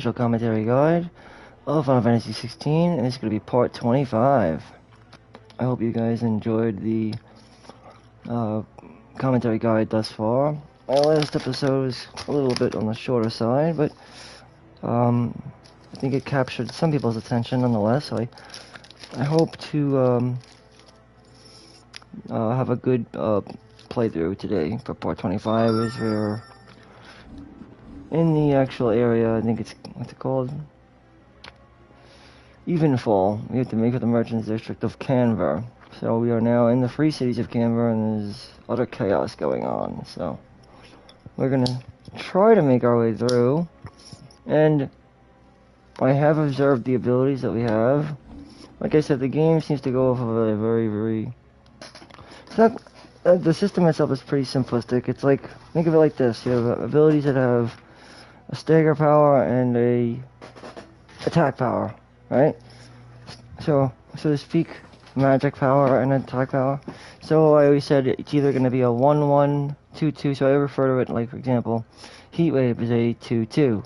commentary guide of Final Fantasy 16, and it's going to be part 25. I hope you guys enjoyed the commentary guide thus far. My last episode was a little bit on the shorter side, but I think it captured some people's attention nonetheless, so I hope to have a good playthrough today for part 25, as we're in the actual area. I think it's, what's it called? Evenfall. We have to make it the Merchants District of Canver. So we are now in the free cities of Canver, and there's utter chaos going on. So we're gonna try to make our way through. And I have observed the abilities that we have. Like I said, the game seems to go off of a very... It's not... the system itself is pretty simplistic. It's like, think of it like this. You have abilities that have a stagger power and a attack power, right? So to speak, magic power and attack power. So I always said it's either going to be a 1-1, 2-2. So I refer to it like, for example, Heat Wave is a 2-2.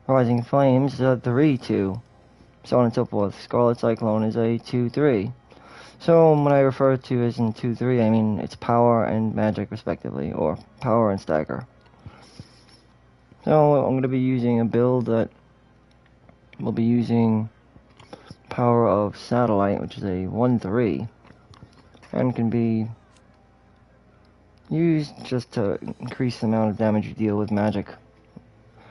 Rising Flames is a 3-2. So on and so forth. Scarlet Cyclone is a 2-3. So when I refer to as in 2-3, I mean it's power and magic respectively, or power and stagger. So I'm going to be using a build that will be using power of Satellite, which is a 1-3, and can be used just to increase the amount of damage you deal with magic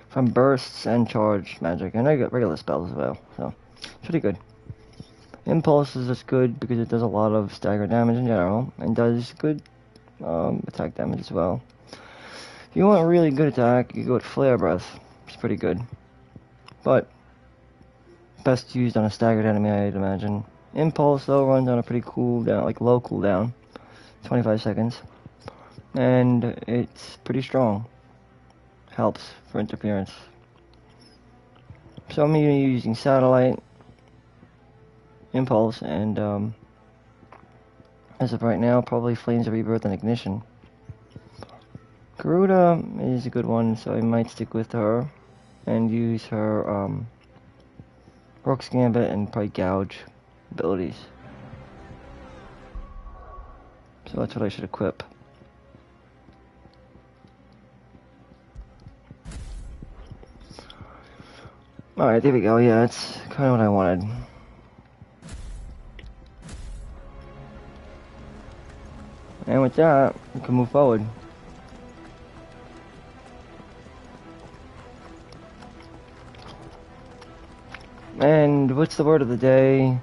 from bursts and charged magic, and I got regular spells as well, so it's pretty good. Impulse is just good because it does a lot of stagger damage in general, and does good attack damage as well. If you want really good attack, you go with Flare Breath, which is pretty good, but best used on a staggered enemy, I'd imagine. Impulse though runs on a pretty cooldown, like low cooldown, 25 seconds, and it's pretty strong. Helps for interference. So I'm going to be using Satellite, Impulse, and as of right now, probably Flames of Rebirth and Ignition. Garuda is a good one, so I might stick with her and use her Rook's Gambit and probably Gouge abilities. So that's what I should equip. Alright, there we go. Yeah, that's kind of what I wanted. And with that, we can move forward. And what's the word of the day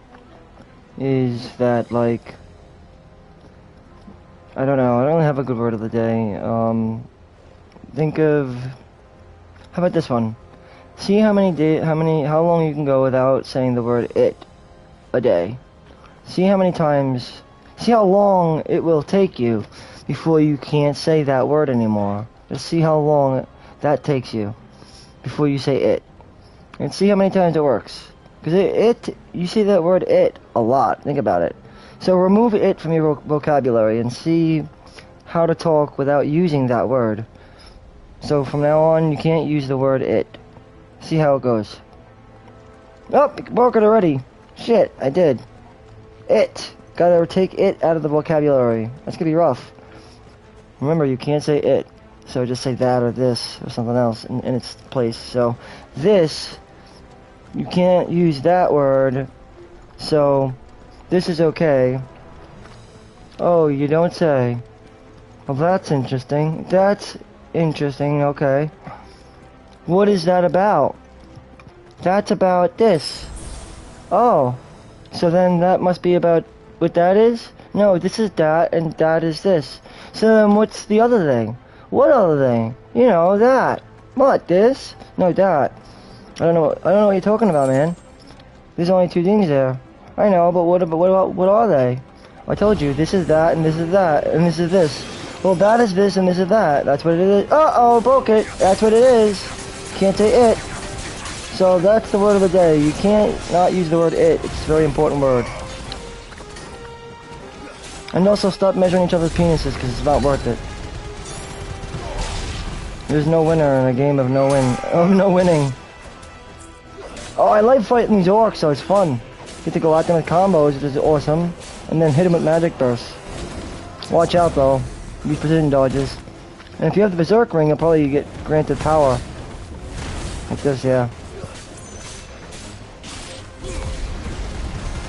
is that, like, I don't know, I don't really have a good word of the day. Think of, how about this one? See how long you can go without saying the word it a day. See how long it will take you before you can't say that word anymore. Just see how long that takes you before you say it. And see how many times it works. Because you say that word it a lot. Think about it. So remove it from your vocabulary and see how to talk without using that word. So from now on, you can't use the word it. See how it goes. Oh, you broke it already. Shit, I did. It. Gotta take it out of the vocabulary. That's gonna be rough. Remember, you can't say it. So just say that or this or something else in its place. So this, you can't use that word. So this is okay. Oh, you don't say. Well, that's interesting. That's interesting, okay. What is that about? That's about this. Oh. So then that must be about what that is? No, this is that, and that is this. So then what's the other thing? What other thing? You know, that. What, this? No, that. I don't know what you're talking about, man. There's only two things there. I know, but what are they? I told you, this is that, and this is that, and this is this. Well, that is this, and this is that. That's what it is. Uh-oh, broke it. That's what it is. Can't say it. So that's the word of the day. You can't not use the word it. It's a very important word. And also stop measuring each other's penises, because it's not worth it. There's no winner in a game of no winning. Oh, I like fighting these orcs, so it's fun. Get to go at them with combos, which is awesome, and then hit them with magic bursts. Watch out though, use precision dodges. And if you have the berserk ring, you'll probably get granted power. Like this, yeah.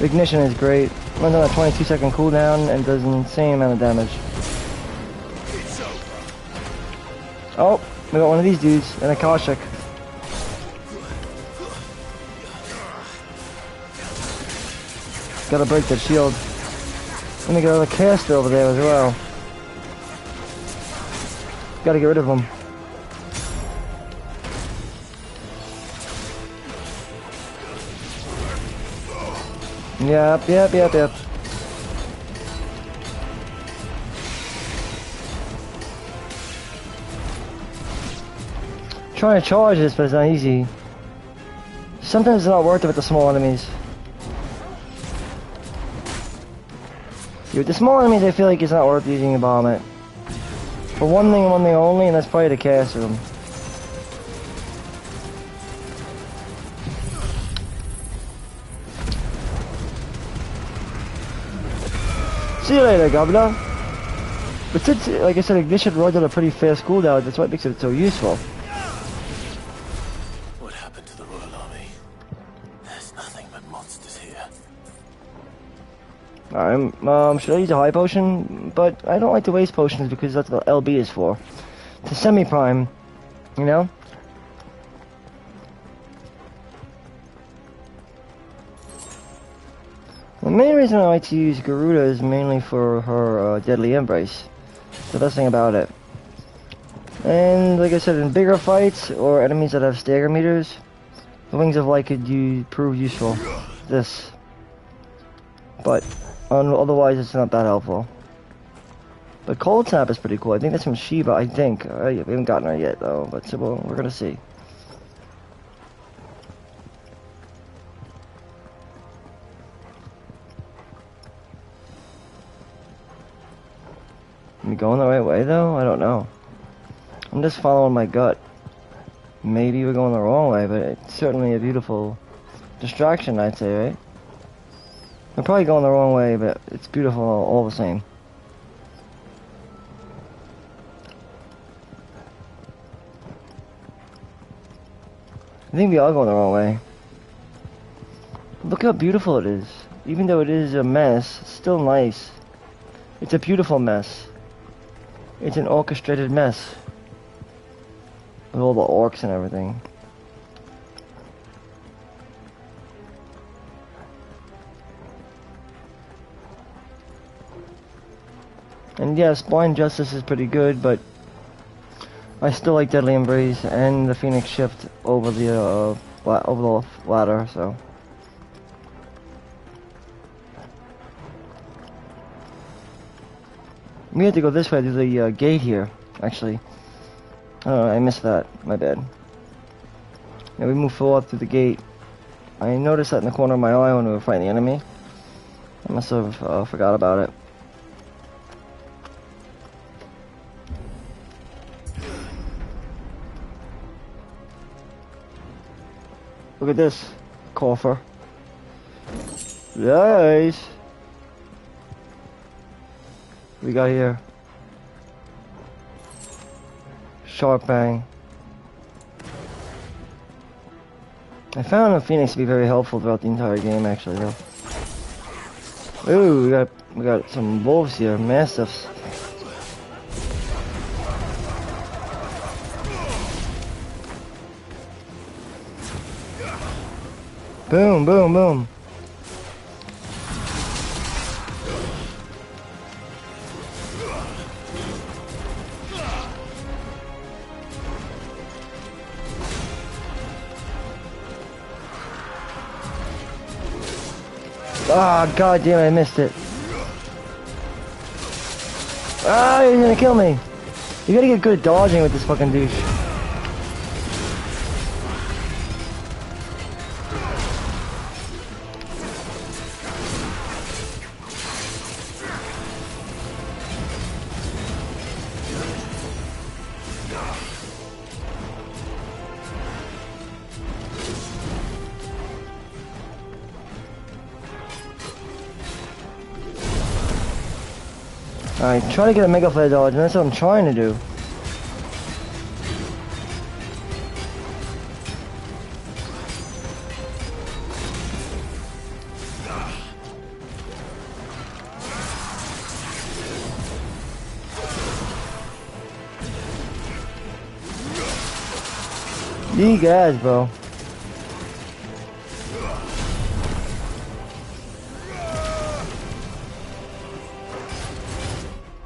Ignition is great. Runs on a 22-second cooldown and does an insane amount of damage. Oh, we got one of these dudes and a Kashik. Gotta break that shield. Let me get another caster over there as well. Gotta get rid of him. Yep. Trying to charge this, but it's not easy. Sometimes it's not worth it with the small enemies. With the small enemies, I feel like it's not worth using a bomb it. For one thing and one thing only, and that's probably to caster them. See you later, Governor. But since, like I said, Ignition runs at a pretty fast cooldown, that's what makes it so useful. What happened to the Royal Army? There's nothing but monsters here. Should I use a high potion? But I don't like to waste potions because that's what LB is for. To semi-prime, you know? The main reason I like to use Garuda is mainly for her Deadly Embrace. It's the best thing about it. And like I said, in bigger fights or enemies that have stagger meters, the Wings of Light could prove useful. This. But otherwise it's not that helpful. But Cold Snap is pretty cool. I think that's from Shiva, I think. We haven't gotten her yet though, but so we're gonna see. Am I going the right way though? I don't know. I'm just following my gut. Maybe we're going the wrong way, but it's certainly a beautiful distraction, I'd say, right? We're probably going the wrong way, but it's beautiful all the same. I think we are going the wrong way. Look how beautiful it is. Even though it is a mess, it's still nice. It's a beautiful mess. It's an orchestrated mess. With all the orcs and everything. And yes, Blind Justice is pretty good, but I still like Deadly Embrace and the Phoenix Shift over the ladder, so. We had to go this way to the gate here, actually. Oh, I missed that. My bad. Yeah, we moved forward through the gate. I noticed that in the corner of my eye when we were fighting the enemy. I must have forgot about it. Look at this. Coffer. Nice. What we got here? Sharp Bang. I found a Phoenix to be very helpful throughout the entire game, actually, though. Ooh, we got some wolves here, mastiffs. Boom, boom, boom. Ah, god damn it, I missed it. Ah, he's gonna kill me. You gotta get good at dodging with this fucking douche. Alright, try to get a Mega Flare dodge, and that's what I'm trying to do. You guys, bro.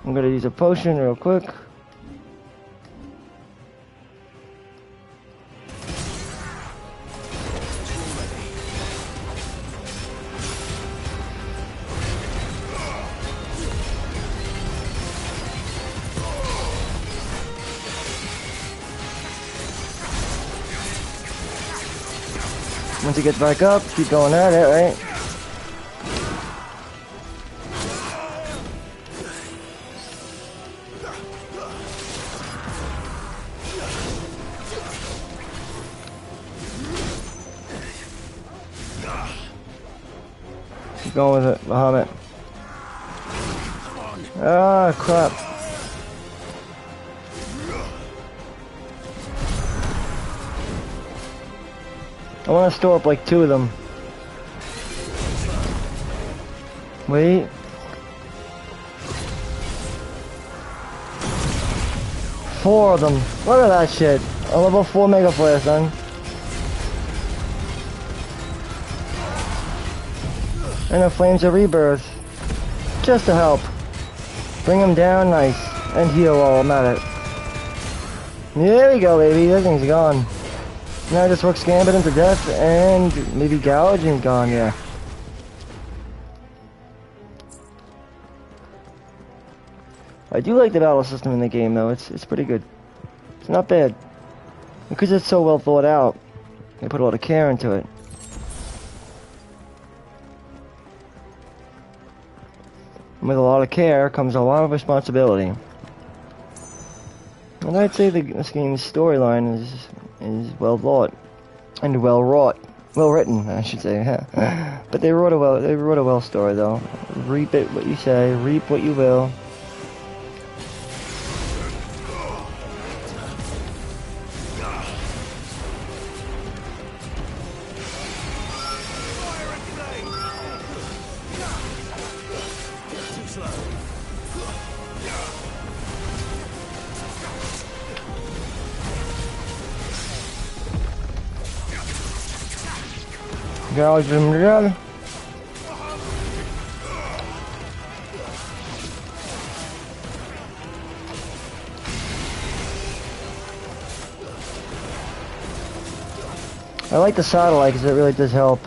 I'm gonna use a potion real quick. Once he gets back up, keep going at it, right? Keep going with it, Bahamut. Ah, crap. I want to store up like 2 of them. Wait. Four of them. Look at that shit. A level 4 Mega Flare, son. And the Flames of Rebirth. Just to help. Bring him down nice. And heal while I'm at it. There we go, baby. That thing's gone. Now I just work Gambit into death and maybe Gouge and he's gone, yeah. I do like the battle system in the game though, it's pretty good. It's not bad. Because it's so well thought out, they put a lot of care into it. And with a lot of care comes a lot of responsibility. And I'd say this game's storyline is well thought and well wrought, well written, I should say. But they wrote a well story though. Reap it what you say, reap what you will. Gouge them together. I like the satellite because it really does help.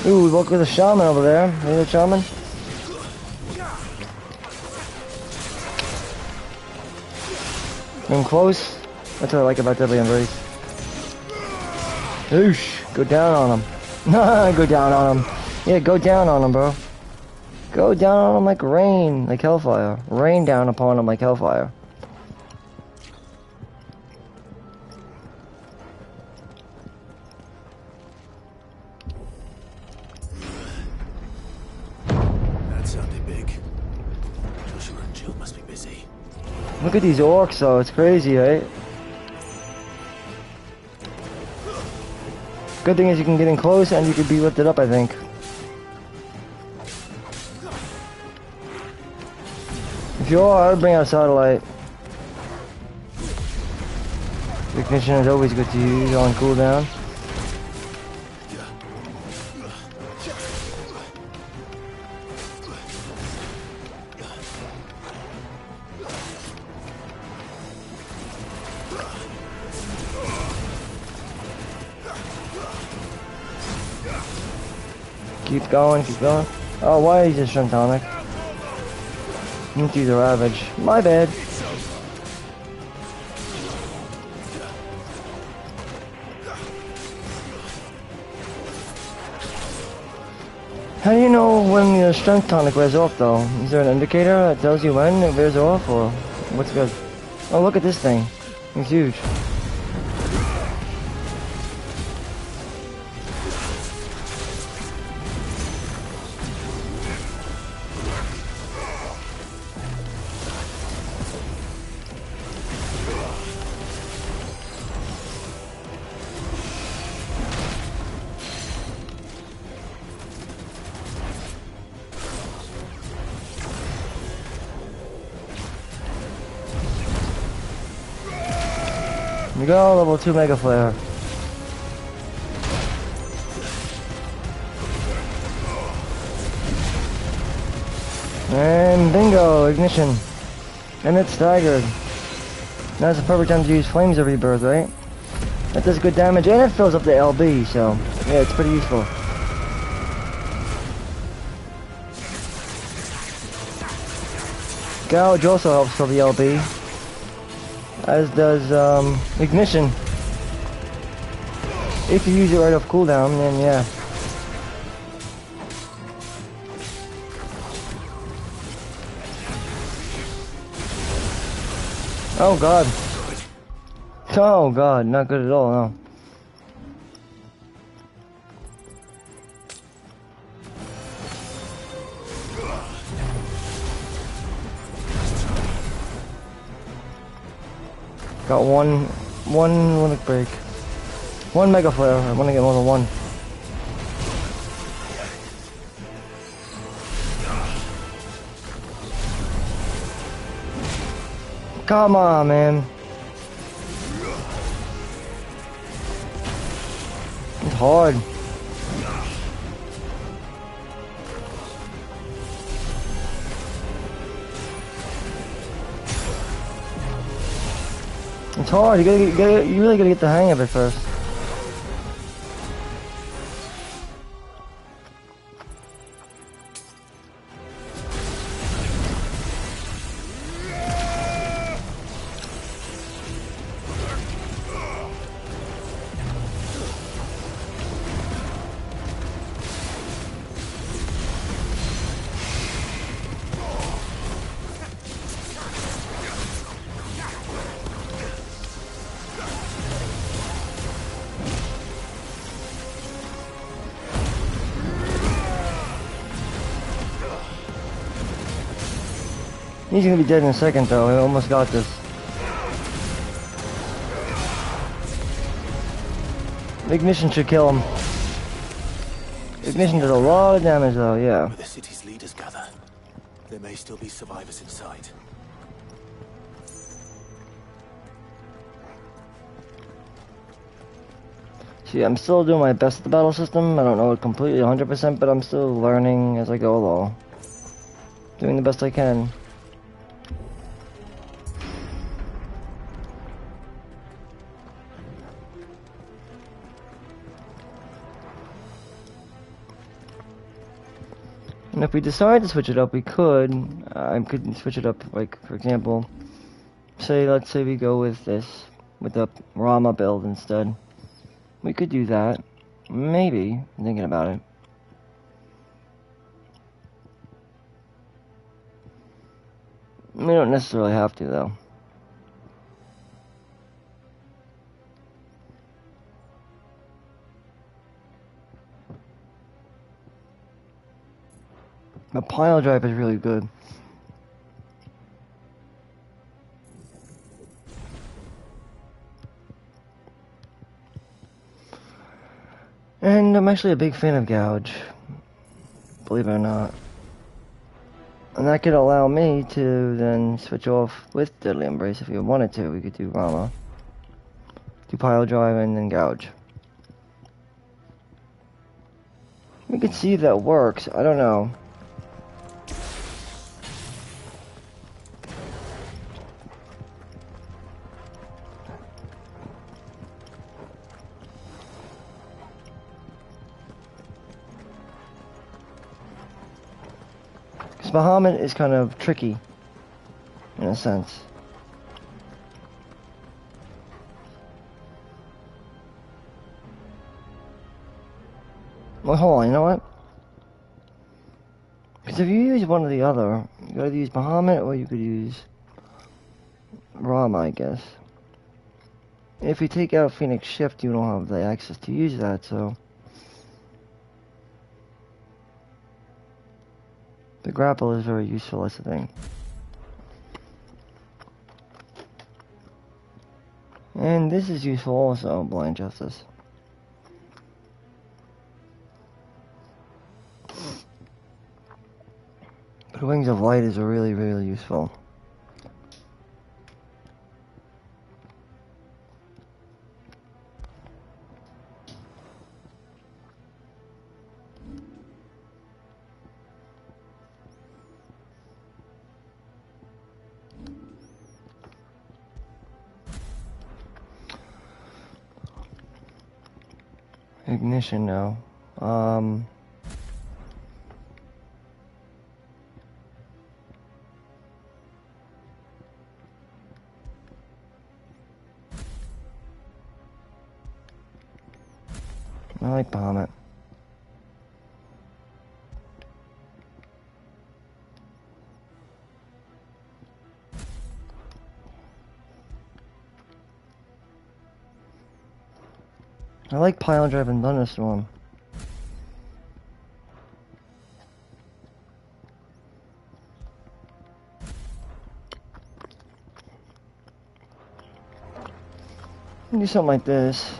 Ooh, we woke with a shaman over there. Are you a shaman? I'm close. That's what I like about Deadly Embrace. Oosh. Go down on him. Go down on him. Yeah, go down on him, bro. Go down on him like rain, like hellfire. Rain down upon him like hellfire. That sounded big. Joshua and Jill must be busy. Look at these orcs, though. It's crazy, right? Good thing is you can get in close and you can be lifted up, I think. If you are, I would bring out satellite. Ignition is always good to use on cooldown. Keep going, keep going. Oh, why is this Shuntonic? Into the Ravage. My bad. How do you know when the strength tonic wears off though? Is there an indicator that tells you when it wears off or what's good? Oh, look at this thing. It's huge. We go, level 2 Mega Flare. And bingo, ignition. And it's staggered. Now's the perfect time to use Flames of Rebirth, right? That does good damage, and it fills up the LB, so yeah, it's pretty useful. Gouge also helps for the LB, as does ignition. If you use it right off cooldown, then yeah. Oh god. Oh god, not good at all, no. Got one limit break. One Mega Flare, I want to get more than one. Come on, man. It's hard. It's hard. You really gotta get the hang of it first. He's gonna be dead in a second though, I almost got this. Ignition should kill him. Ignition does a lot of damage though, yeah. Where the city's leaders gather, there may still be survivors inside. See, I'm still doing my best at the battle system. I don't know it completely 100%, but I'm still learning as I go along. Doing the best I can. And if we decide to switch it up, we could. I could switch it up, like, for example, let's say we go with this, with the Rama build instead. We could do that. Maybe. I'm thinking about it. We don't necessarily have to, though. The pile drive is really good. And I'm actually a big fan of Gouge, believe it or not. And that could allow me to then switch off with Deadly Embrace if we wanted to. We could do Rama, do Pile Drive, and then Gouge. We could see if that works. I don't know. Bahamut is kind of tricky, in a sense. Well, hold on, you know what? Because if you use one or the other, you gotta use Bahamut or you could use Rama, I guess. If you take out Phoenix Shift, you don't have the access to use that, so... The grapple is very useful, that's the thing. And this is useful also, Blind Justice. But Wings of Light is really, really useful. Ignition now. I like Bahamut. I like Pile Drive and Thunderstorm. Do something like this.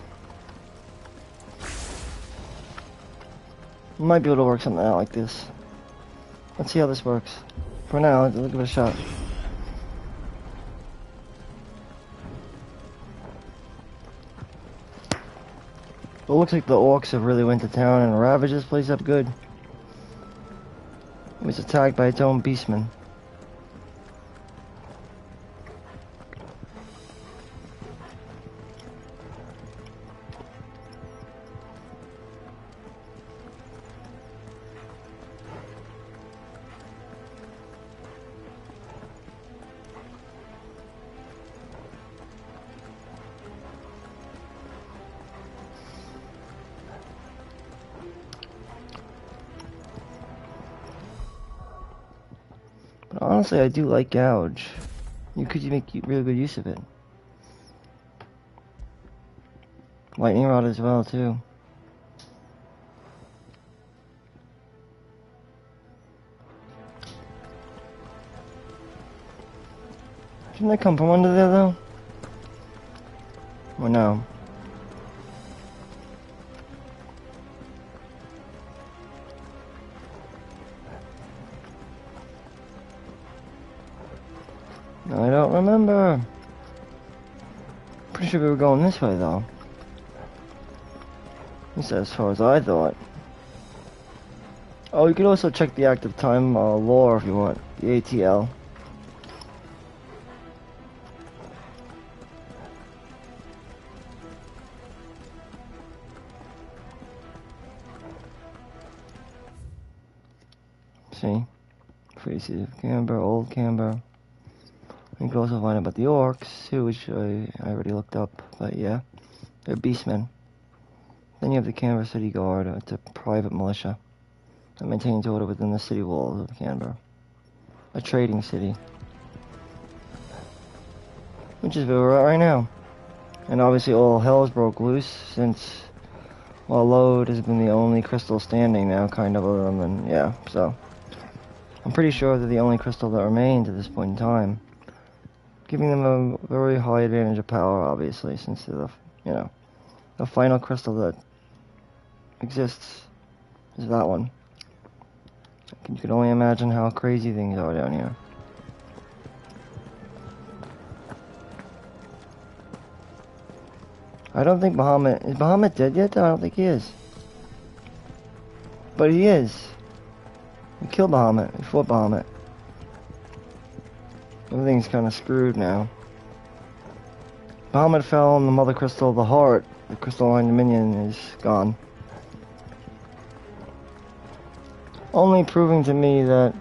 Might be able to work something out like this. Let's see how this works. For now, let's give it a shot. It looks like the orcs have really went to town and ravaged this place up good. It was attacked by its own beastmen. But honestly, I do like Gouge. You could make really good use of it. Lightning Rod as well, too. Shouldn't that come from under there, though? Or no? I don't remember. Pretty sure we were going this way, though. At least as far as I thought. Oh, you could also check the active time lore if you want. The ATL. See? Free City of Camber, Old Camber. You can also find out about the orcs, too, which I already looked up. But yeah, they're beastmen. Then you have the Canberra City Guard. It's a private militia that maintains order within the city walls of Canberra. A trading city. Which is where we're at right now. And obviously all hell's broke loose since, well, Lode has been the only crystal standing now, kind of, other than, yeah, so. I'm pretty sure they're the only crystal that remains at this point in time. Giving them a very high advantage of power, obviously, since they're the, you know, the final crystal that exists is that one. You can only imagine how crazy things are down here. I don't think Bahamut... Is Bahamut dead yet? I don't think he is. But he is. We killed Bahamut. We fought Bahamut. Everything's kind of screwed now. Bahamut fell on the Mother Crystal of the Heart. The Crystalline Dominion is gone. Only proving to me that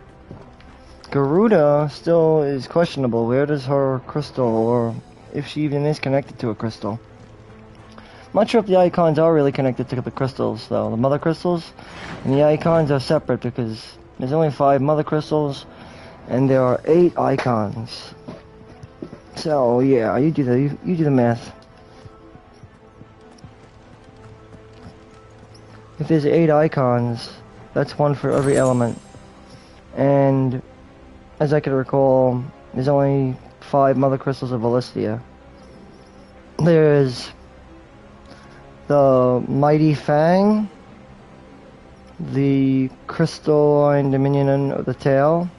Garuda still is questionable. Where does her crystal, or if she even is connected to a crystal? I'm not sure if the icons are really connected to the crystals, though. The Mother Crystals and the icons are separate because there's only 5 Mother Crystals and there are 8 icons. So yeah, you do the math. If there's 8 icons, that's 1 for every element. And as I can recall, there's only 5 Mother Crystals of Valistia. There's the Mighty Fang, the Crystalline Dominion of the Tail.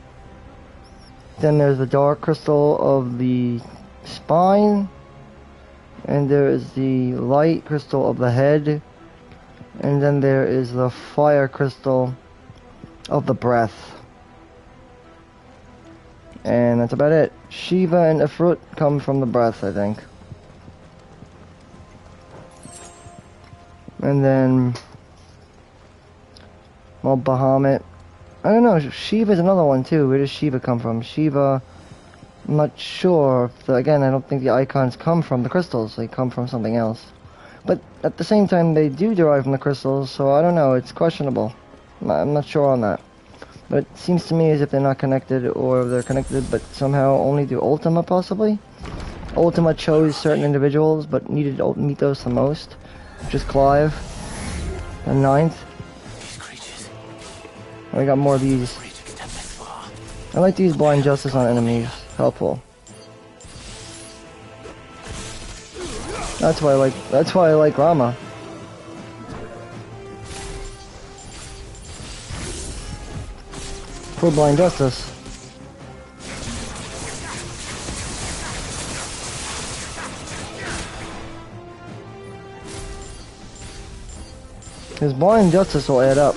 Then there's the Dark Crystal of the Spine. And there is the Light Crystal of the Head. And then there is the Fire Crystal of the Breath. And that's about it. Shiva and Ifrit come from the Breath, I think. And then, well, Bahamut. I don't know, Shiva's another one too. Where does Shiva come from? Shiva, I'm not sure. Again, I don't think the icons come from the crystals. They come from something else. But at the same time, they do derive from the crystals, so I don't know. It's questionable. I'm not sure on that. But it seems to me as if they're not connected, or they're connected, but somehow only through Ultima, possibly? Ultima chose certain individuals, but needed Mythos the most. Which is Clive. The 9th. We got more of these. I like to use Blind Justice on enemies. Helpful. That's why I like Rama. For Blind Justice. His Blind Justice will add up.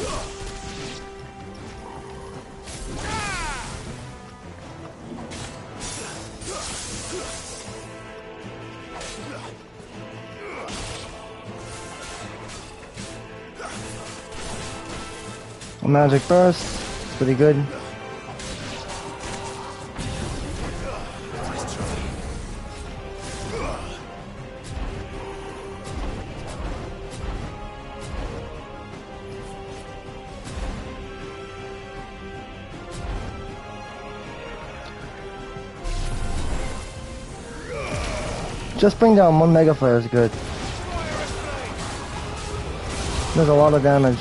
A magic burst, it's pretty good. Just bring down one Mega Flare is good. Does a lot of damage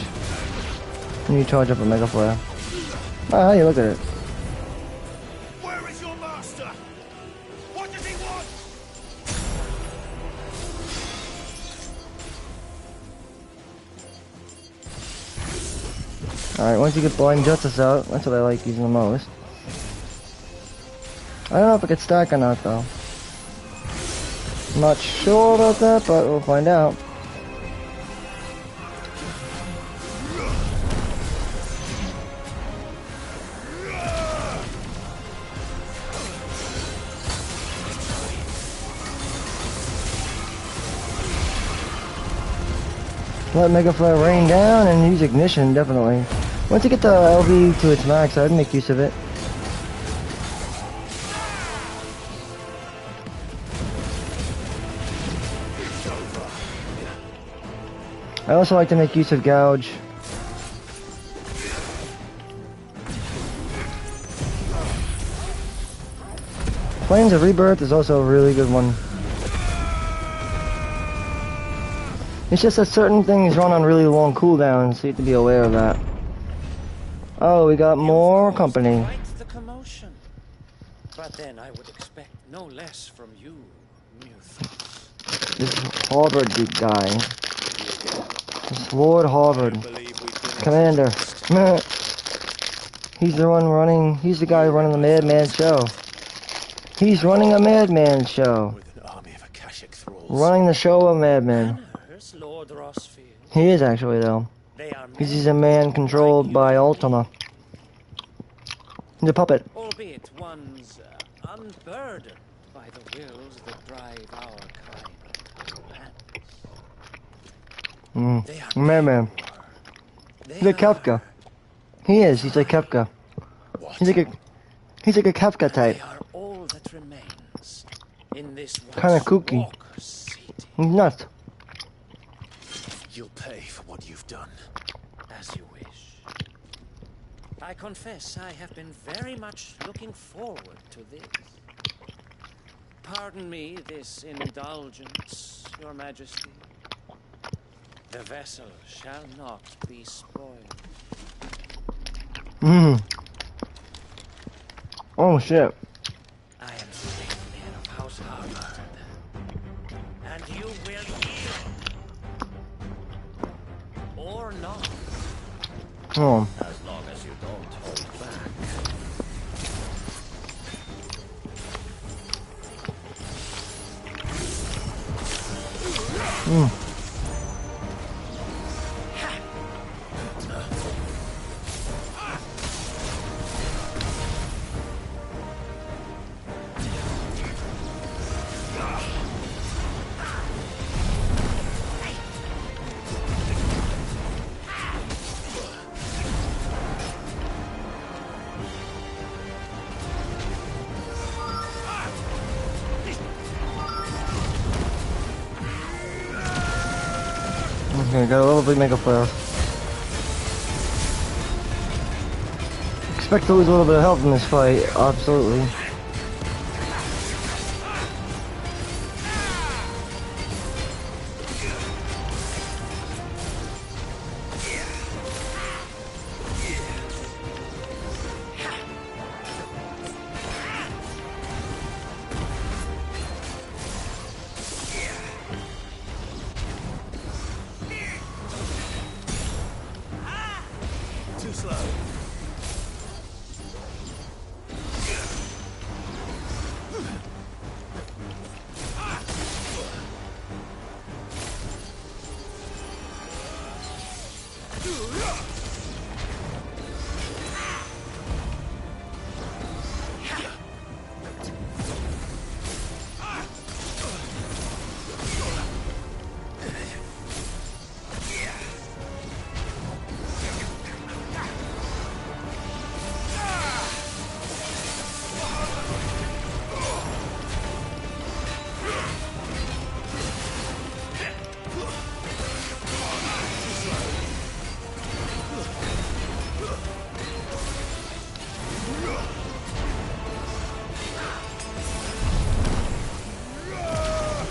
when you charge up a Mega Flare. Oh, how you look at it? Where is your master? What does he want? Alright, once you get Blind Justice out, that's what I like using the most. I don't know if it gets stack or not though. I'm not sure about that, but we'll find out. Let Mega Flare rain down and use Ignition, definitely. Once you get the LV to its max, I'd make use of it. I also like to make use of Gouge. Flames of Rebirth is also a really good one. It's just that certain things run on really long cooldowns, so you have to be aware of that. Oh, we got more company. Quite the commotion. But then I would expect no less from you, Muthos. This Harvard guy. This Lord Harvard. Commander. He's the one running, he's the guy running the Madman show. He's running a Madman show. With an army of Akashic thralls. Running the show of Madman. Manners, Lord Rossfield. He is actually though. They are Because he's a man controlled by Ultima. He's a puppet. albeit ones unburdened by the wills that drive our kind. They are Madman. They He's like Kafka. He is. He's like Kafka. He's like a Kafka type. They are all that remains in this Kinda kooky. Walker's city. He's nuts. You'll pay for what you've done. As you wish. I confess I have been very much looking forward to this. Pardon me this indulgence, Your Majesty. The vessel shall not be spoiled. Oh shit. I am Statesman of House Harvard, and you will yield. Or not. Oh. As long as you don't hold back. Okay, got a level 3 Mega Flare. Expect to lose a little bit of health in this fight, absolutely. Too slow.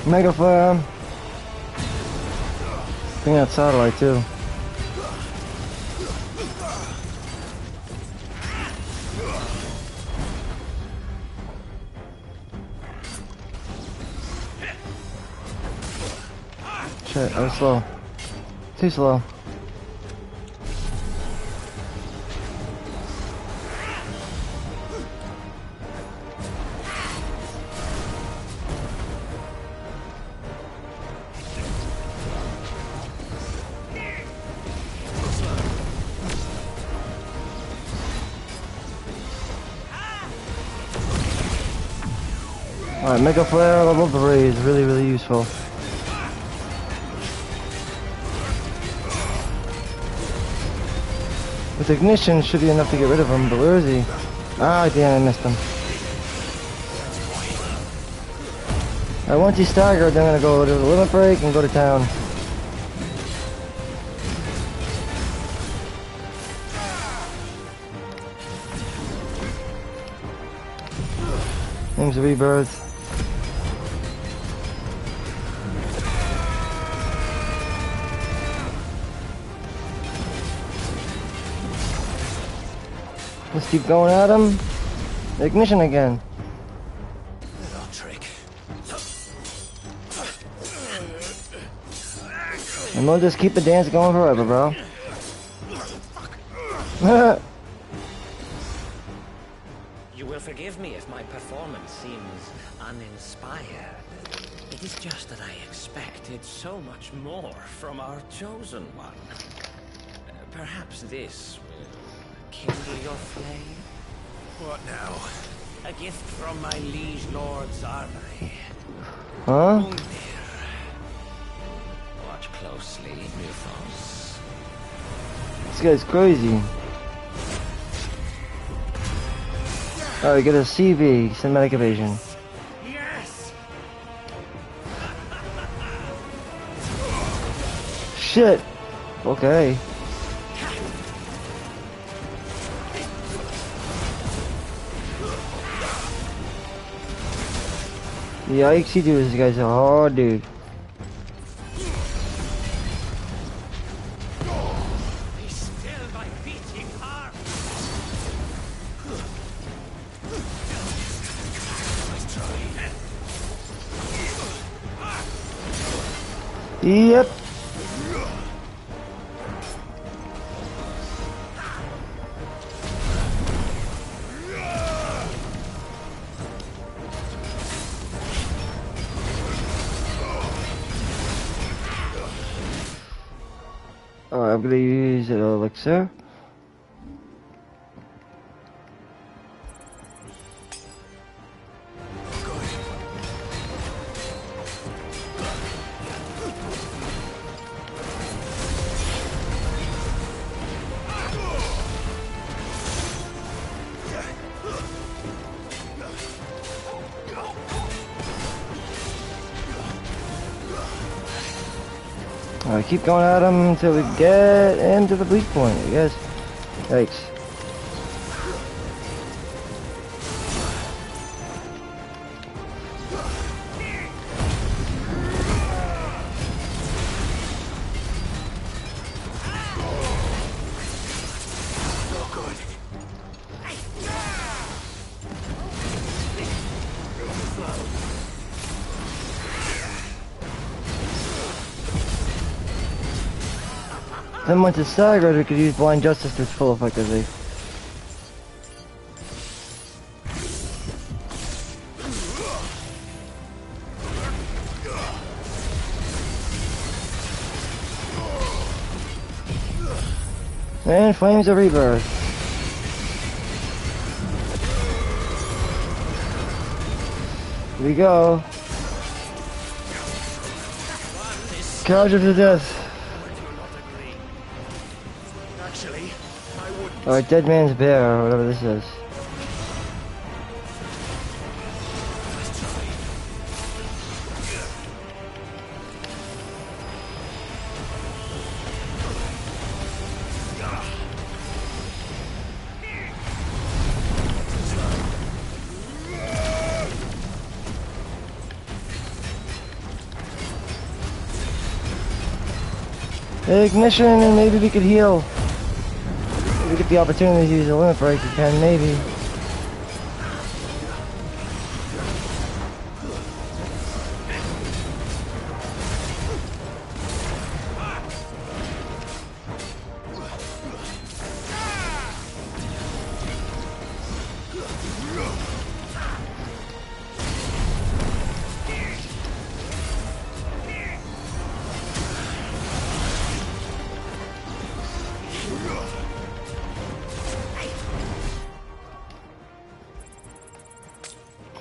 Mega Flare. Bring that satellite too. Shit, I was slow. Too slow. Alright, Mega Flare level 3 is really, really useful. With Ignition should be enough to get rid of him, but where is he? Ah, damn, I missed him. Alright, once he's staggered, then I'm gonna go to the limit break and go to town. Name's Rebirth. Let's keep going at him. Ignition again. Little trick. And we'll just keep the dance going forever, bro. You will forgive me if my performance seems uninspired. It is just that I expected so much more from our chosen one. Perhaps this will kindle your flame? What now? A gift from my liege lord's armory. Huh? Undir. Watch closely, Mythos. This guy's crazy. Alright, get a CV, cinematic evasion. Yes! Shit! Okay. Yikes, dude, this guy's a hard dude. Be still, my beating heart! Yep. Alright, I'm gonna use an elixir. Alright, keep going at him until we get into the bleak point, I guess. Yikes. Then once it's staggered, we could use Blind Justice to its full effectively. And Flames of Rebirth. Here we go. Charge of the death. Or Dead Man's Bear, or whatever this is. Ignition, and maybe we could heal. If we get the opportunity to use a limit break, we can, maybe.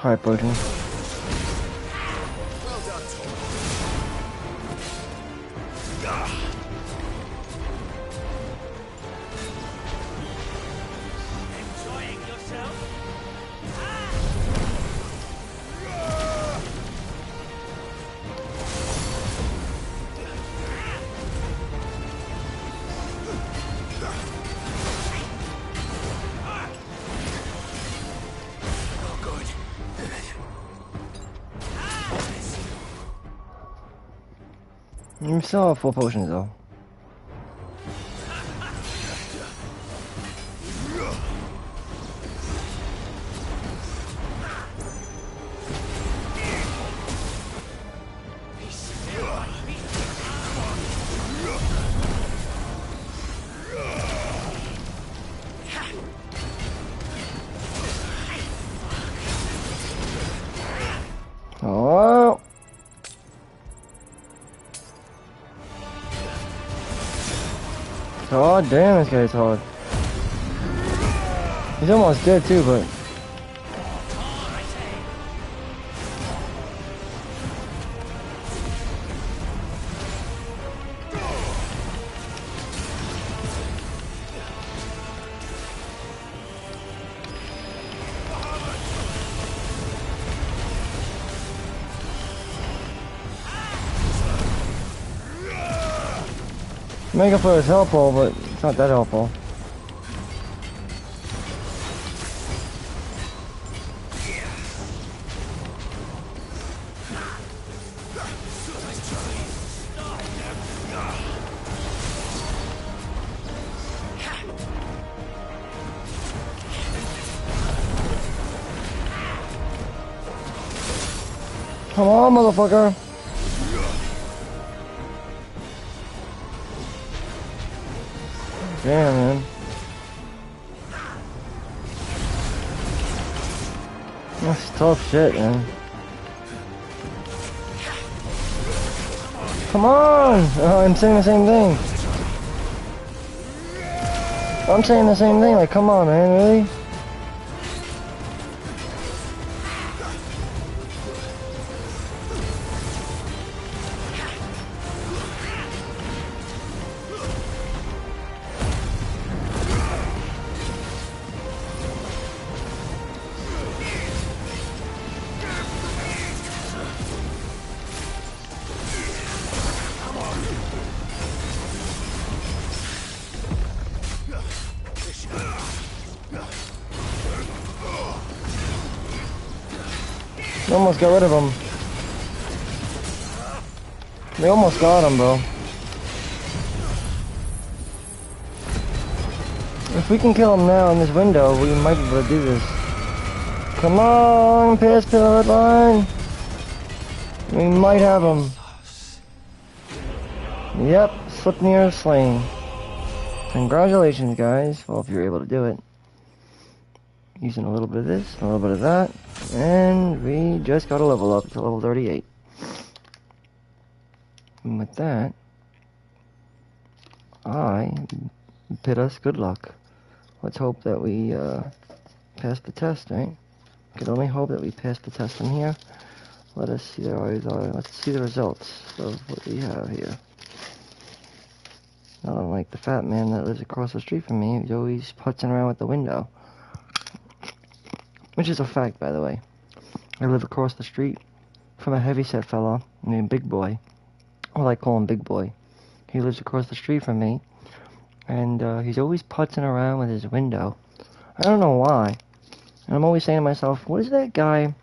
Heart potion. You still have 4 potions though. Oh. Oh damn, this guy's hard. He's almost dead too, but Mega Flare is helpful, but it's not that helpful. Come on, motherfucker! Damn, man. That's tough shit, man. Come on! Oh, I'm saying the same thing. I'm saying the same thing, like, come on, man, really? We almost got rid of him. We almost got him, bro. If we can kill him now in this window, we might be able to do this. Come on, pass pillar line. We might have him. Yep, slip near slain. Congratulations, guys. Well, if you're able to do it. Using a little bit of this, a little bit of that, and we just got a level up to level 38. And with that, I bid us good luck. Let's hope that we pass the test, right? We can only hope that we pass the test in here. Let us see let's see the results of what we have here. Not unlike the fat man that lives across the street from me, who's always putzing around with the window. Which is a fact, by the way. I live across the street from a heavyset fella named Big Boy. Well, I call him Big Boy. He lives across the street from me, and he's always putzing around with his window. I don't know why. And I'm always saying to myself, what is that guy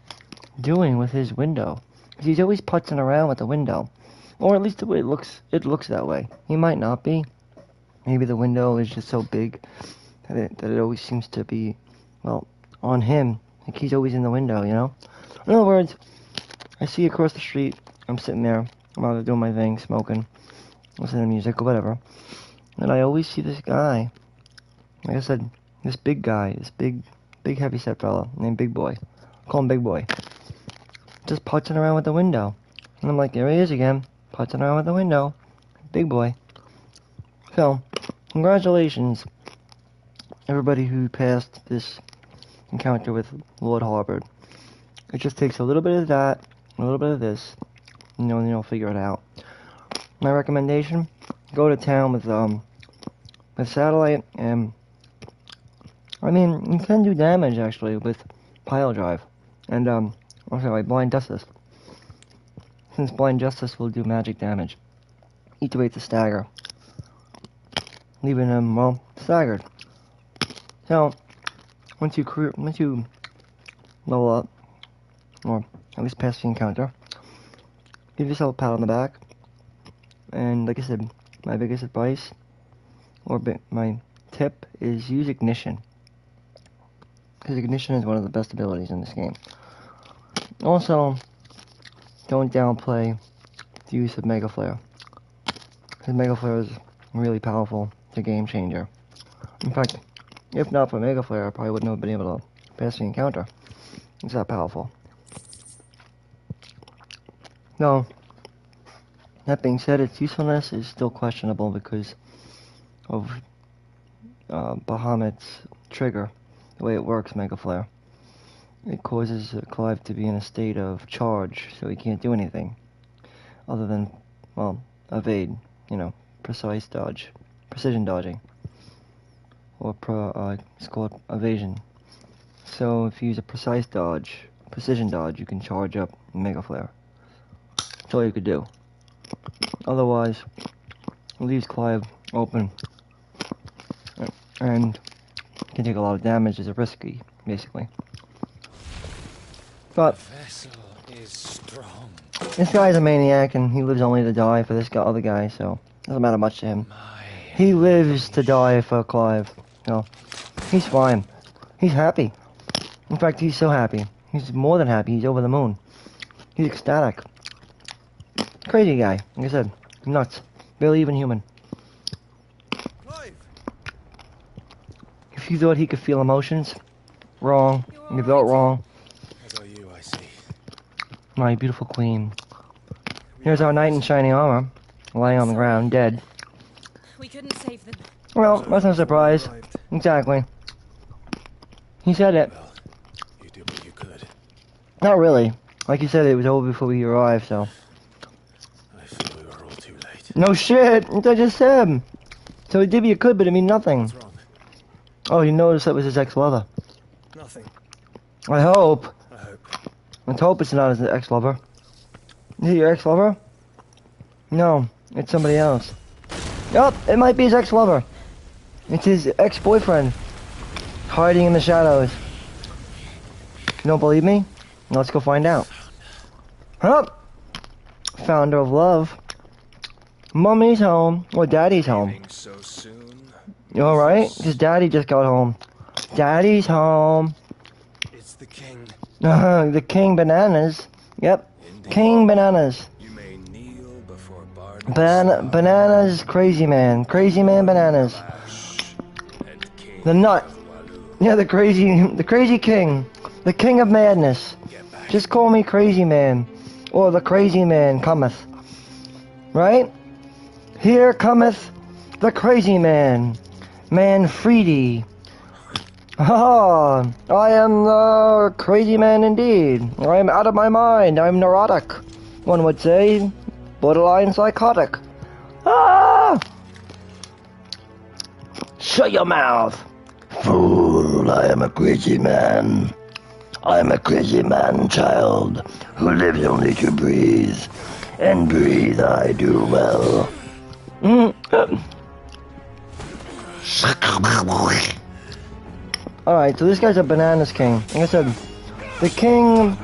doing with his window? 'Cause he's always putzing around with the window. Or at least the way it looks that way. He might not be. Maybe the window is just so big that it always seems to be, well, on him. Like he's always in the window, you know? In other words, I see across the street, I'm sitting there, I'm out doing my thing, smoking, listening to music or whatever, and I always see this guy, like I said, this big guy, this big heavyset fella named Big Boy. I call him Big Boy. Just putzing around with the window. And I'm like, there he is again, putzing around with the window. Big Boy. So, congratulations, everybody who passed this encounter with Lord Harvard. It just takes a little bit of that, a little bit of this, and then you'll figure it out. My recommendation: go to town with satellite, and I mean you can do damage actually with pile drive, and also blind justice. Since blind justice will do magic damage, each way to stagger, leaving them well staggered. So. Once you level up, or at least pass the encounter, give yourself a pat on the back. And like I said, my biggest advice, or my tip, is use ignition. Because ignition is one of the best abilities in this game. Also, don't downplay the use of Mega Flare. Because Mega Flare is really powerful. It's a game changer. In fact, if not for Mega Flare, I probably wouldn't have been able to pass the encounter. It's that powerful. No. That being said, its usefulness is still questionable because of Bahamut's trigger, the way it works, Mega Flare. It causes Clive to be in a state of charge, so he can't do anything other than, well, evade, you know, precise dodge, precision dodging. Or it's called evasion. So if you use a precise dodge, precision dodge, you can charge up Mega Flare. That's all you could do. Otherwise, it leaves Clive open and can take a lot of damage. It's risky, basically. But The vessel is strong. This guy's a maniac, and he lives only to die for this other guy, so it doesn't matter much to him. He lives to die for Clive. No, he's fine. He's happy. In fact, he's so happy. He's more than happy. He's over the moon. He's ecstatic. Crazy guy. Like I said, nuts. Barely even human. Clive. If you thought he could feel emotions, wrong. You thought wrong. As are you, I see. My beautiful queen. Here's our knight in shining armor, lying on the ground, dead. We couldn't save them. Well, that's no surprise. Exactly. He said it. Well, you did what you could. Not really. Like you said, it was over before we arrived, so. I feel we were all too late. No shit! What I just said! So he did what you could, but it mean nothing. What's wrong? Oh, you noticed that was his ex-lover. Nothing. I hope. I hope. Let's hope it's not his ex-lover. Is it your ex-lover? No, it's somebody else. Yup, it might be his ex-lover. It's his ex-boyfriend. Hiding in the shadows. You don't believe me? Let's go find out. Huh? Founder of love. Mummy's home. Or daddy's home. Leaving so soon? You alright? Because daddy just got home. Daddy's home. It's the king. The King Bananas. Yep. Indeed. King Bananas. You may kneel before Barnabas. Bananas Crazy Man. Crazy Man Bananas. And King The nut. Walu. Yeah, the crazy king. The king of madness. Get back. Just call me Crazy Man. Or the Crazy Man cometh. Right? Here cometh the Crazy Man. Manfredi. Ah, I am the crazy man indeed. I am out of my mind. I'm neurotic. One would say, borderline psychotic. Ah! Shut your mouth. Fool, I am a crazy man. I am a crazy man, child, who lives only to breathe. And breathe I do well. Alright, so this guy's a bananas king. Like I said, the king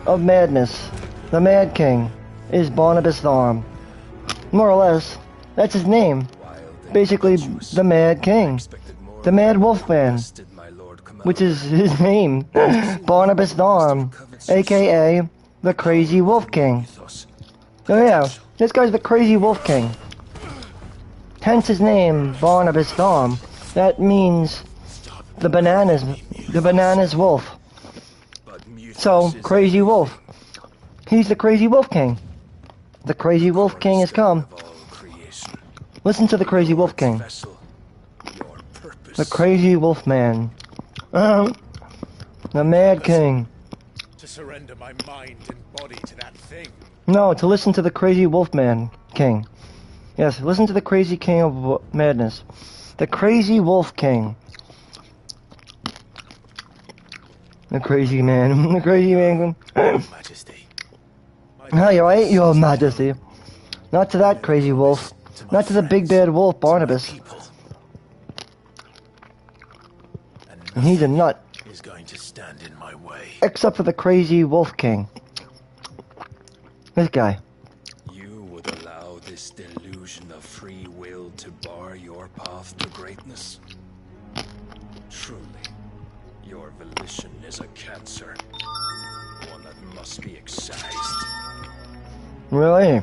of madness, the mad king, is Barnabas Thorm. More or less, that's his name. Basically, the mad king. The mad wolfman, which is his name. Barnabas Thorm, aka the crazy wolf king. Oh yeah, this guy's the crazy wolf king. Hence his name, Barnabas Thorm. That means the bananas wolf. So, crazy wolf. He's the crazy wolf king. The crazy wolf king has come. Listen to the crazy wolf king. The crazy wolf man. The mad king. To surrender my mind and body to that thing. No, to listen to the crazy wolf man king. Yes, listen to the crazy king of madness. The crazy wolf king. The crazy man. The crazy man. Majesty. Hi, you alright? Your Majesty. Not to that crazy wolf. Not to the big bad wolf, Barnabas. And he's a nut. Is going to stand in my way. Except for the crazy wolf king. This guy. You would allow this delusion of free will to bar your path to greatness? Truly, your volition is a cancer. One that must be excised. Really?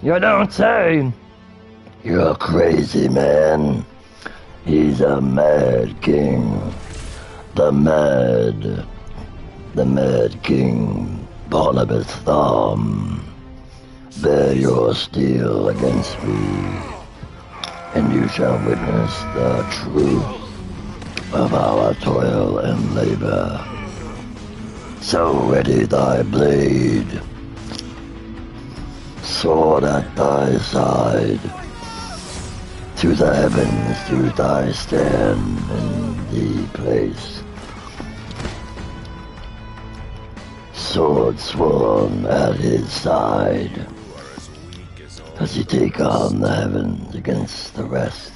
You don't say. You're crazy, man. He's a mad king. The mad king, Barnabas Thorm. Bear your steel against me, and you shall witness the truth of our toil and labor. So ready thy blade, sword at thy side. To the heavens do thy stand in the place. Sword swung at his side, as he take on the heavens against the rest,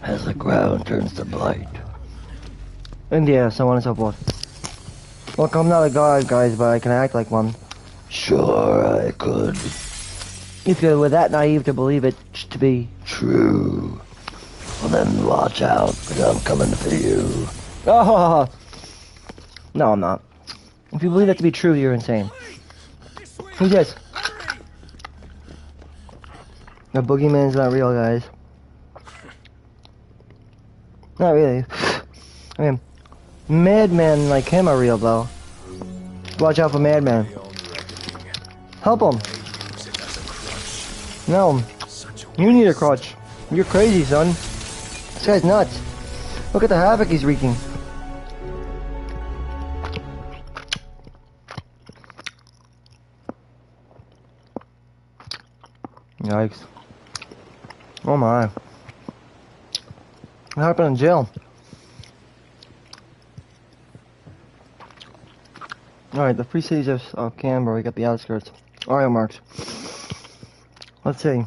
as the ground turns to blight. And yeah, so on and so forth. Look, I'm not a god, guys, but I can act like one. Sure, I could. If you were that naive to believe it to be true, well then watch out, because I'm coming for you. Oh, no, I'm not. If you believe that to be true, you're insane. Who's this? The boogeyman's not real, guys. Not really. I mean, madmen like him are real, though. Watch out for madman. Help him. No. You need a crutch. You're crazy, son. This guy's nuts. Look at the havoc he's wreaking. Yikes. Oh my. What happened in jail? Alright, the free cities of Canberra, we got the outskirts. Aria marks. Let's see.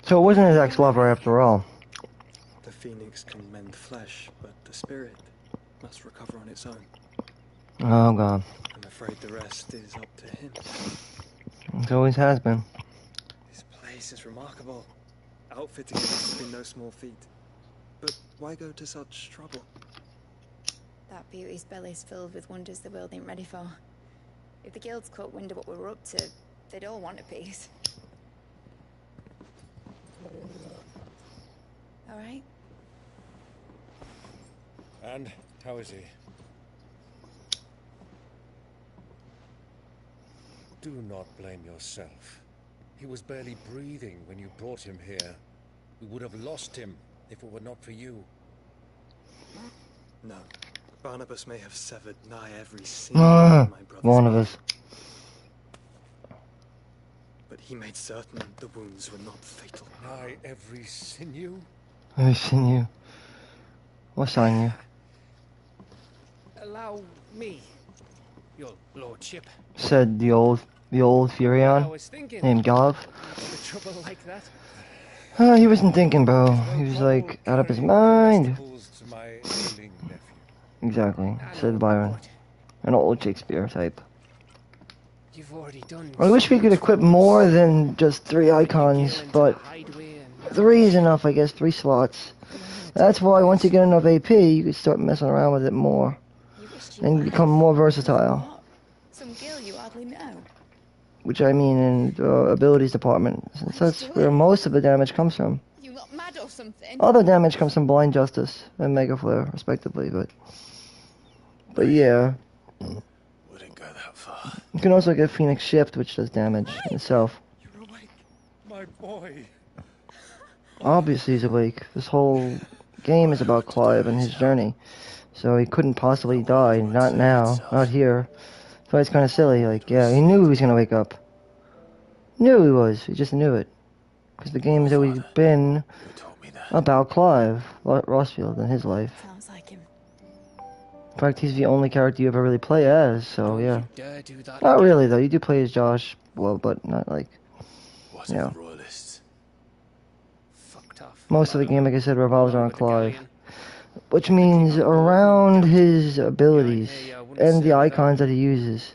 So it wasn't his ex-lover after all. The phoenix can mend flesh, but the spirit must recover on its own. Oh god. I'm afraid the rest is up to him. It always has been. This place is remarkable. Outfitting it must have been no small feat. But why go to such trouble? That beauty's belly's filled with wonders the world ain't ready for. If the guilds caught wind of what we were up to, they'd all want a piece. All right? And how is he? Do not blame yourself. He was barely breathing when you brought him here. We would have lost him if it were not for you. No. Barnabas may have severed nigh every single one of my brother's One of us. but he made certain the wounds were not fatal. Nigh every sinew? I've seen you. What's on you? Allow me, your lordship. Said the old I Furion was thinking. named Golov. The trouble like that. He wasn't thinking, bro. He was like out of his mind. To my ailing nephew. Exactly, said Byron. An old Shakespeare type. You've already done. I wish we could equip more than just 3 icons, but 3 is enough, I guess. 3 slots. That's why once you get enough AP, you can start messing around with it more and become more versatile. Some girl you hardly know. Which I mean in the abilities department, since that's where most of the damage comes from. You got mad or something? Other damage comes from Blind Justice and Mega Flare, respectively, but yeah. Wouldn't go that far. You can also get Phoenix Shift, which does damage in itself. You're awake, my boy. Obviously he's awake. This whole game is about Clive and his journey. So he couldn't possibly die. Not now. Not here. So it's kind of silly. Like, yeah, he knew he was going to wake up. Knew he was. He just knew it. Because the game has always been about Clive Rossfield and his life. Sounds like him. In fact, he's the only character you ever really play as, so yeah. Dare do that Not again. really, though. You do play as Josh, well, but not like, What you know. royalists? Fucked off. Most of the game, like I said, revolves around With the Clive. galleon. Which means around his abilities and the icons that he uses.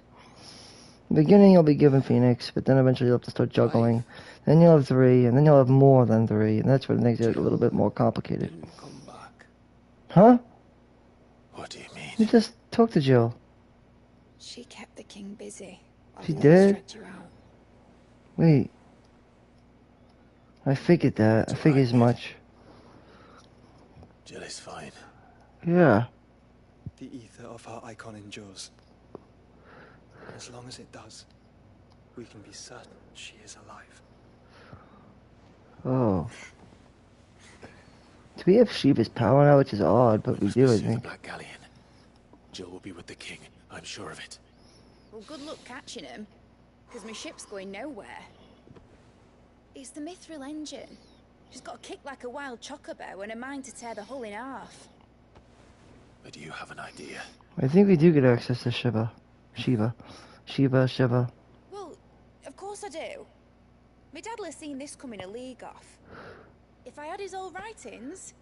In the beginning you'll be given Phoenix, but then eventually you'll have to start juggling. Then you'll have 3, and then you'll have more than 3, and that's what makes it a little bit more complicated. Didn't come back. Huh? What do you mean? You just talked to Jill. She kept the king busy. while She the did? stretched you out. Wait. I figured that. I figured as much. Jill is fine. Yeah. The ether of her icon endures. As long as it does, we can be certain she is alive. Oh. Do we have Shiva's power now, which is odd, but we do, I Pursue the think. Black Galleon. Jill will be with the king. I'm sure of it. Well, good luck catching him, because my ship's going nowhere. It's the Mithril engine. She's got a kick like a wild chocobo and a mind to tear the hull in half. But do you have an idea? I think we do get access to Shiva. Shiva. Well, of course I do. My dad'll have seen this coming a league off. If I had his old writings...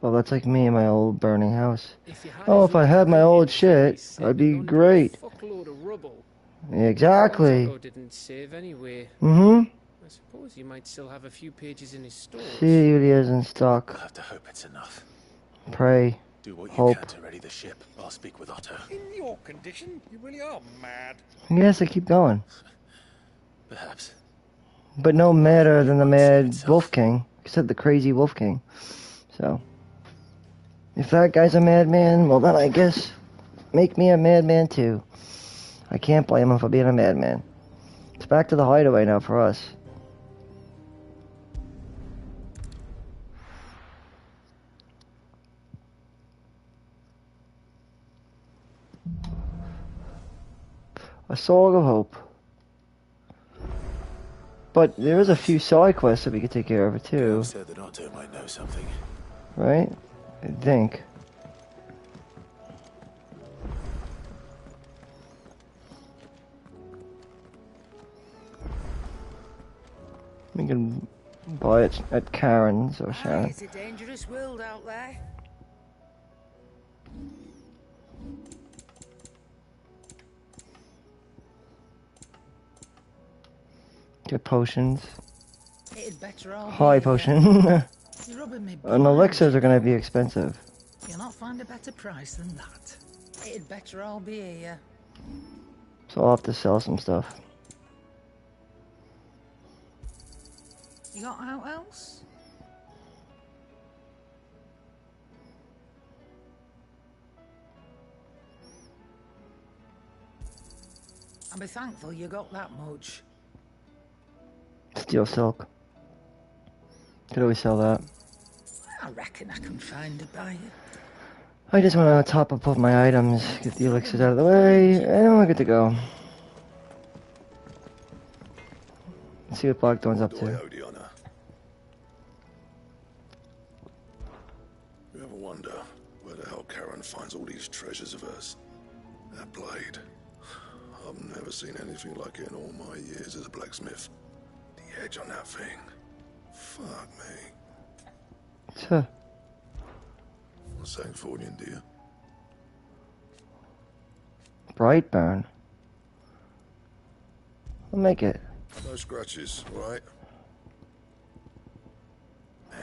Well, that's like me in my old burning house. If you had Oh, his if I had my old writings, shit, they'd I'd be under great. A fuckload of rubble. Yeah, exactly. Otto didn't save anyway. Mm-hmm. I suppose you might still have a few pages in his stores. See what he has in We'll stock. have to hope it's enough. Pray. Do what you Hope. can to ready the ship. I'll speak with Otto. In your condition, you really are mad. Yes, I keep going. Perhaps. But no madder than the mad Wolf King. Except the crazy Wolf King. So. If that guy's a madman, well then I guess make me a madman too. I can't blame him for being a madman. It's back to the hideaway now for us. A Sword of Hope. But there is a few side quests that we could take care of too, Girl said that Otto might know something. right? I think. We can buy it at Karen's or Sharon. It's a dangerous world out there. Get potions. It'd better all High be, potion. you're rubbing me And blind, elixirs you are gonna know. be expensive. You'll not find a better price than that. It'd better all be here. So I'll have to sell some stuff. You got out else? I'll be thankful you got that much. Steel silk. Could always sell that. I reckon I can find a buyer. I just want to top up all my items, get the elixirs out of the way, and we're good to go. Let's see what Blackthorn's up to. You ever wonder where the hell Karen finds all these treasures of hers? That blade. I've never seen anything like it in all my years as a blacksmith. The edge on that thing. Fuck me. Huh. What's that for you, dear? Brightburn. I'll make it. No scratches, right?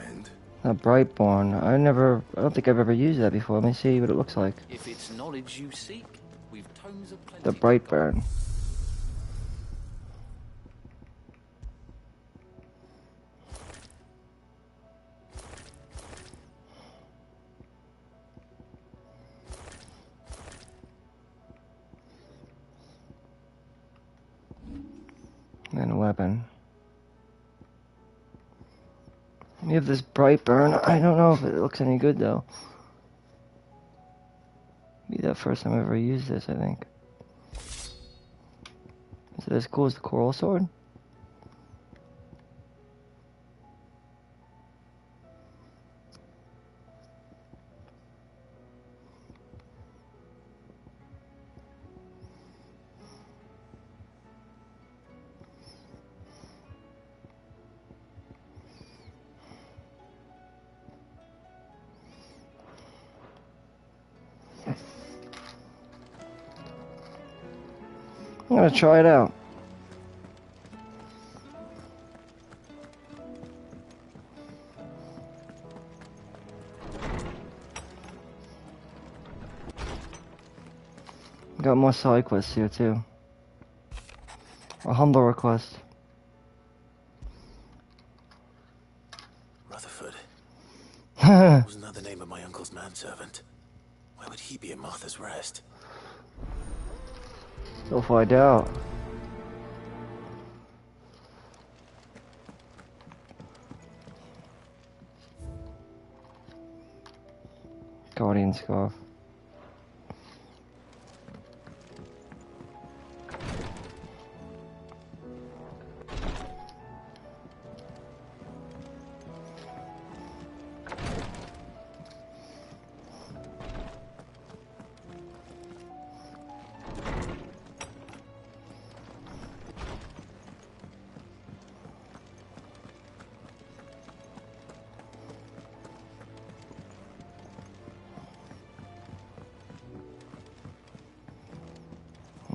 And? A Brightborn. I don't think I've ever used that before. Let me see what it looks like. If it's knowledge you seek, we've tomes of plenty. The Brightburn. And a weapon. We have this Brightburn. I don't know if it looks any good though. Be the first time I ever used this, I think. Is it as cool as the Coral Sword? I'm gonna try it out. Got more side quests here too. A humble request. Rutherford. Wasn't that the name of my uncle's manservant? Why would he be at Martha's Rest? We'll find out. Guardian Scarf.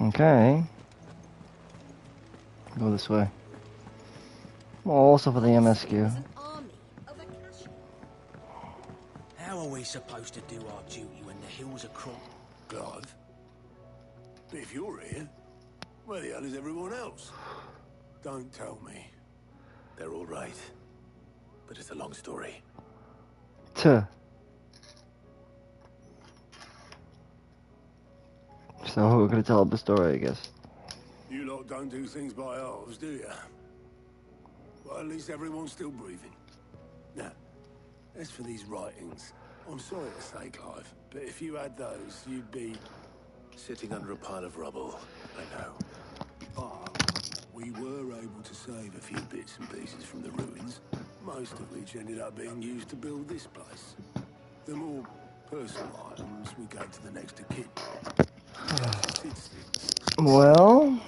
Okay. Go this way. Well, also for the MSQ. How are we supposed to do our duty when the hills are cropped? Clive? But if you're here, where the hell is everyone else? Don't tell me. They're all right. But it's a long story. Tuh. So we're gonna tell the story, I guess. You lot don't do things by halves, do you? Well, at least everyone's still breathing. Now, as for these writings, I'm sorry to say, Clive, but if you had those, you'd be... Sitting under a pile of rubble, I know. But we were able to save a few bits and pieces from the ruins, most of which ended up being used to build this place. The more personal items we gave to the next of kin. Well...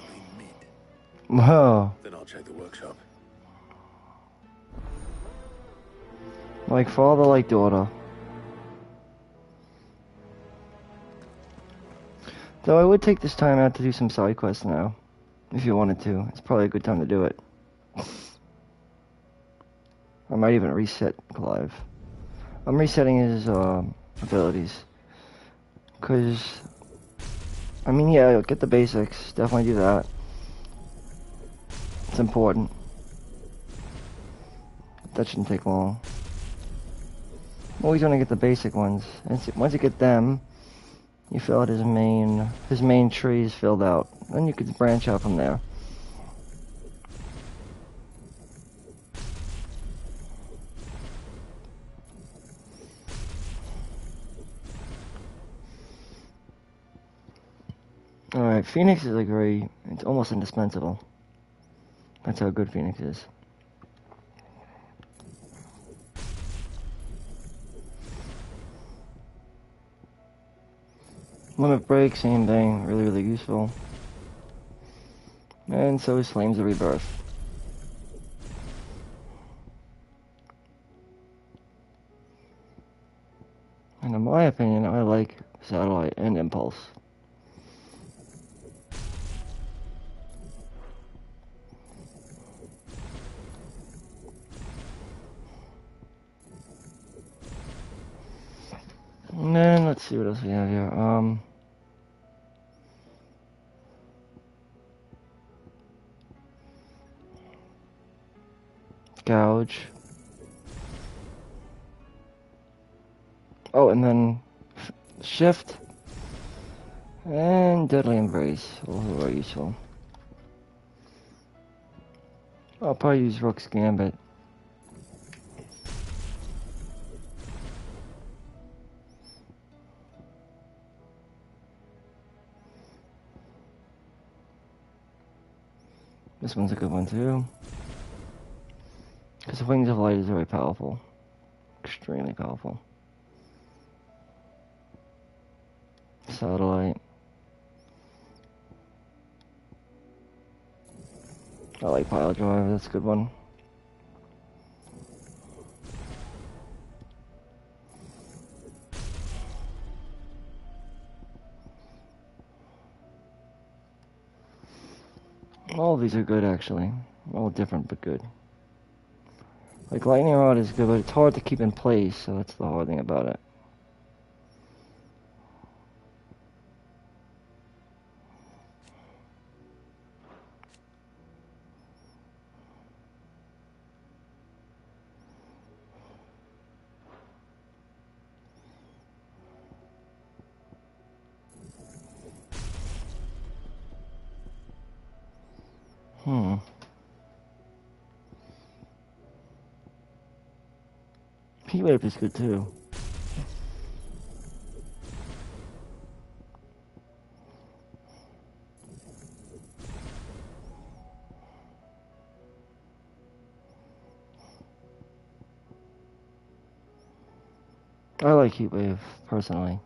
Well... Then I'll check the workshop. Like father, like daughter. Though I would take this time out to do some side quests now. If you wanted to. It's probably a good time to do it. I might even reset Clive. I'm resetting his abilities. Cause, I mean, yeah, get the basics. Definitely do that. It's important. That shouldn't take long. I'm always gonna get the basic ones. And once you get them, you fill out his main tree is filled out. Then you could branch out from there. Alright, Phoenix is it's almost indispensable. That's how good Phoenix is. Limit Break, same thing, really useful. And so is Flames of Rebirth. And in my opinion, I like Satellite and Impulse. And then, let's see what else we have here. Gouge. Oh, and then Shift. And Deadly Embrace, all are useful. I'll probably use Rook's Gambit. This one's a good one too. Because Wings of Light is very powerful. Extremely powerful. Satellite. I like Pile Drive, that's a good one. All of these are good actually. All different but good. Like Lightning Rod is good, but it's hard to keep in place, so that's the hard thing about it. Heatwave is good too. I like Heatwave, personally.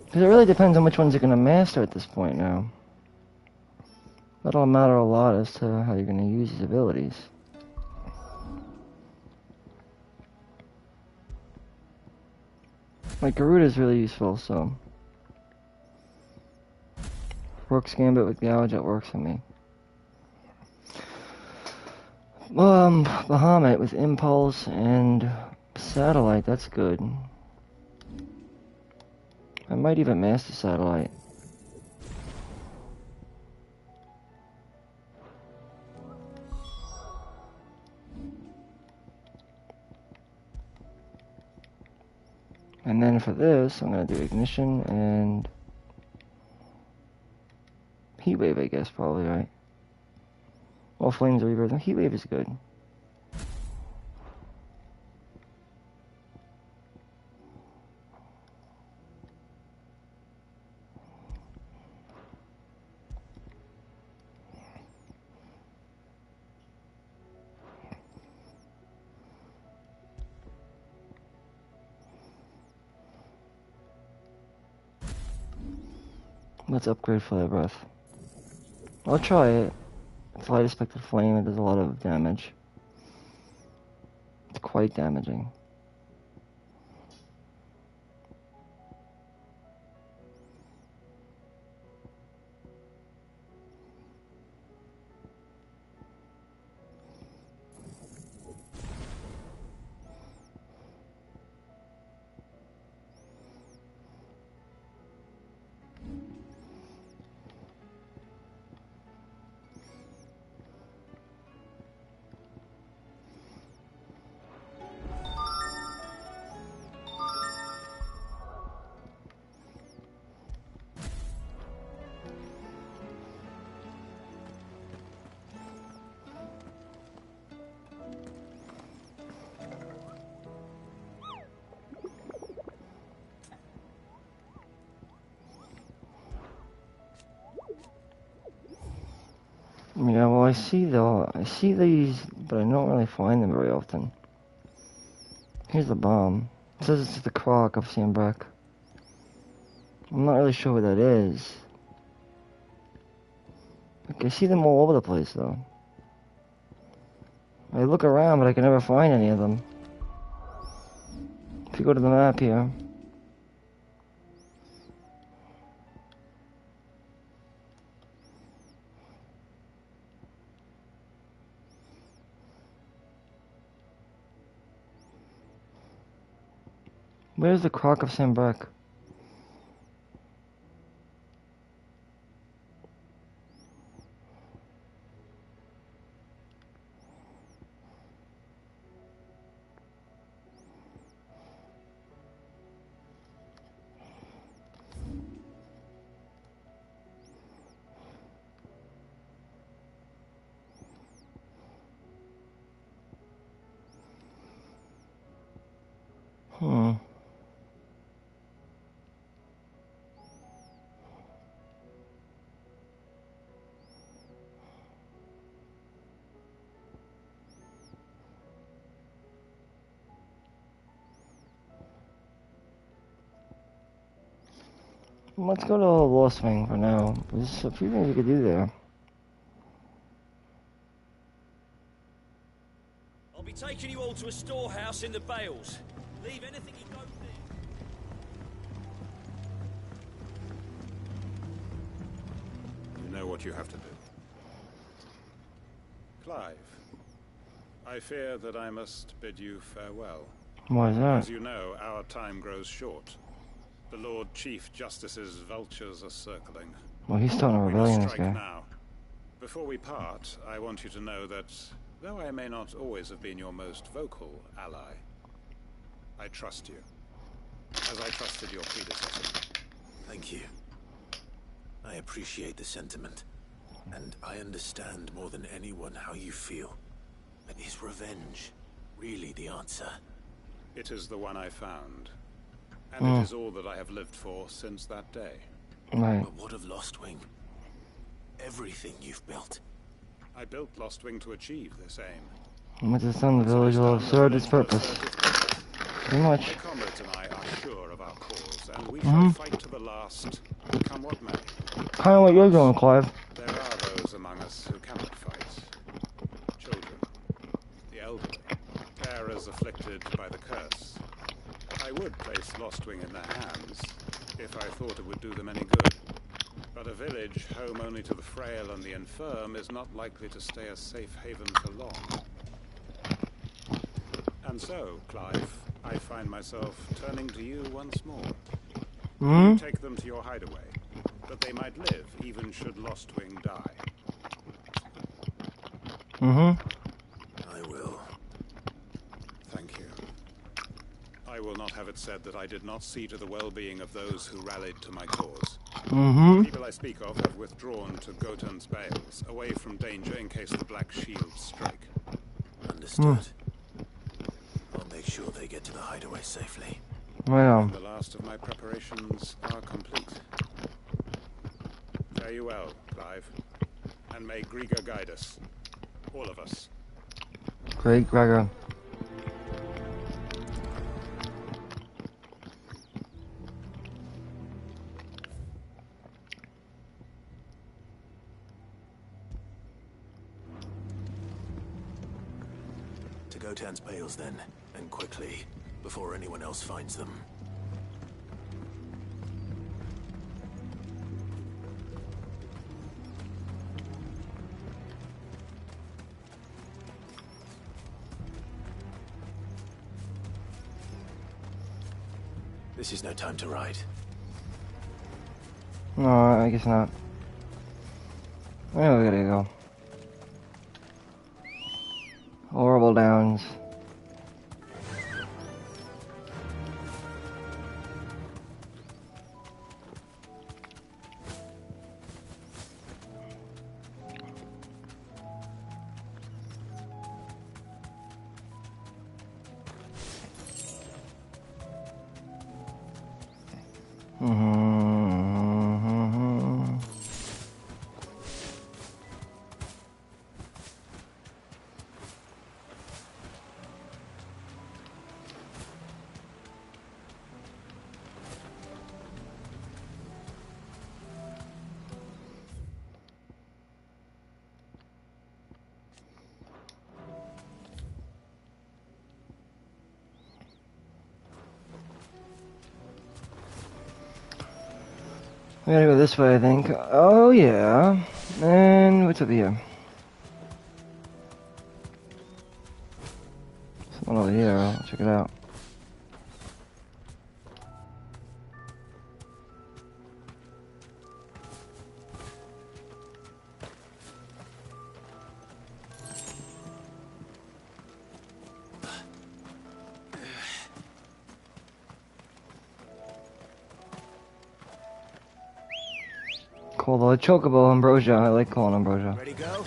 Because it really depends on which ones you're going to master at this point now. That'll matter a lot as to how you're going to use these abilities. Like, Garuda is really useful, so... Rook's Gambit with Gouge, that works for me. Bahamut with Impulse and Satellite, that's good. I might even master Satellite. And then for this, I'm going to do Ignition and Heatwave, I guess, probably, right? Well, Flames of Rebirth. Heatwave is good. Let's upgrade Flare Breath. I'll try it. It's light expected flame, it does a lot of damage. It's quite damaging. Yeah, well, I see these, but I don't really find them very often. Here's the bomb. It says it's the crock of Sandbreck. I'm not really sure what that is. Okay, I see them all over the place, though. I look around, but I can never find any of them. If you go to the map here. Where's the crock of Sandbreck? Let's go to Lost Wing for now. There's a few things we could do there. I'll be taking you all to a storehouse in the Bales. Leave anything you don't need. You know what you have to do. Clive, I fear that I must bid you farewell. Why is that? As you know, our time grows short. The Lord Chief Justice's vultures are circling. Well, he's starting a rebellion, this guy. Now. Before we part, I want you to know that, though I may not always have been your most vocal ally, I trust you, as I trusted your predecessor. Thank you. I appreciate the sentiment, and I understand more than anyone how you feel. But is revenge really the answer? It is the one I found. And it is all that I have lived for since that day. Right. But what of Lost Wing? Everything you've built. I built Lost Wing to achieve this aim. And with the sun, the village will have served its purpose. Pretty much. My comrades and I are sure of our cause, and we shall fight to the last, come what may. Kind of what you're doing, Clive. There are those among us who cannot fight. Children, the elderly, carers afflicted by the curse. I would place Lost Wing in their hands, if I thought it would do them any good. But a village home only to the frail and the infirm is not likely to stay a safe haven for long. And so, Clive, I find myself turning to you once more. You take them to your hideaway, that they might live even should Lost Wing die. I will. Thank you. I will not have it said that I did not see to the well-being of those who rallied to my cause. The people I speak of have withdrawn to Gotan's Bales, away from danger in case the Black Shields strike. Understood. I'll make sure they get to the hideaway safely. Right on. The last of my preparations are complete. Fare you well, Clive. And may Griga guide us. All of us. Great, Gregor. Gotan's bales then, and quickly, before anyone else finds them. This is no time to ride. No, I guess not. Where we gotta go? Horrible Downs. We gotta go this way, I think. Oh, yeah. And what's up here? Something over here. I'll check it out. Called the Chocobo Ambrosia. I like calling Ambrosia. Ready, go?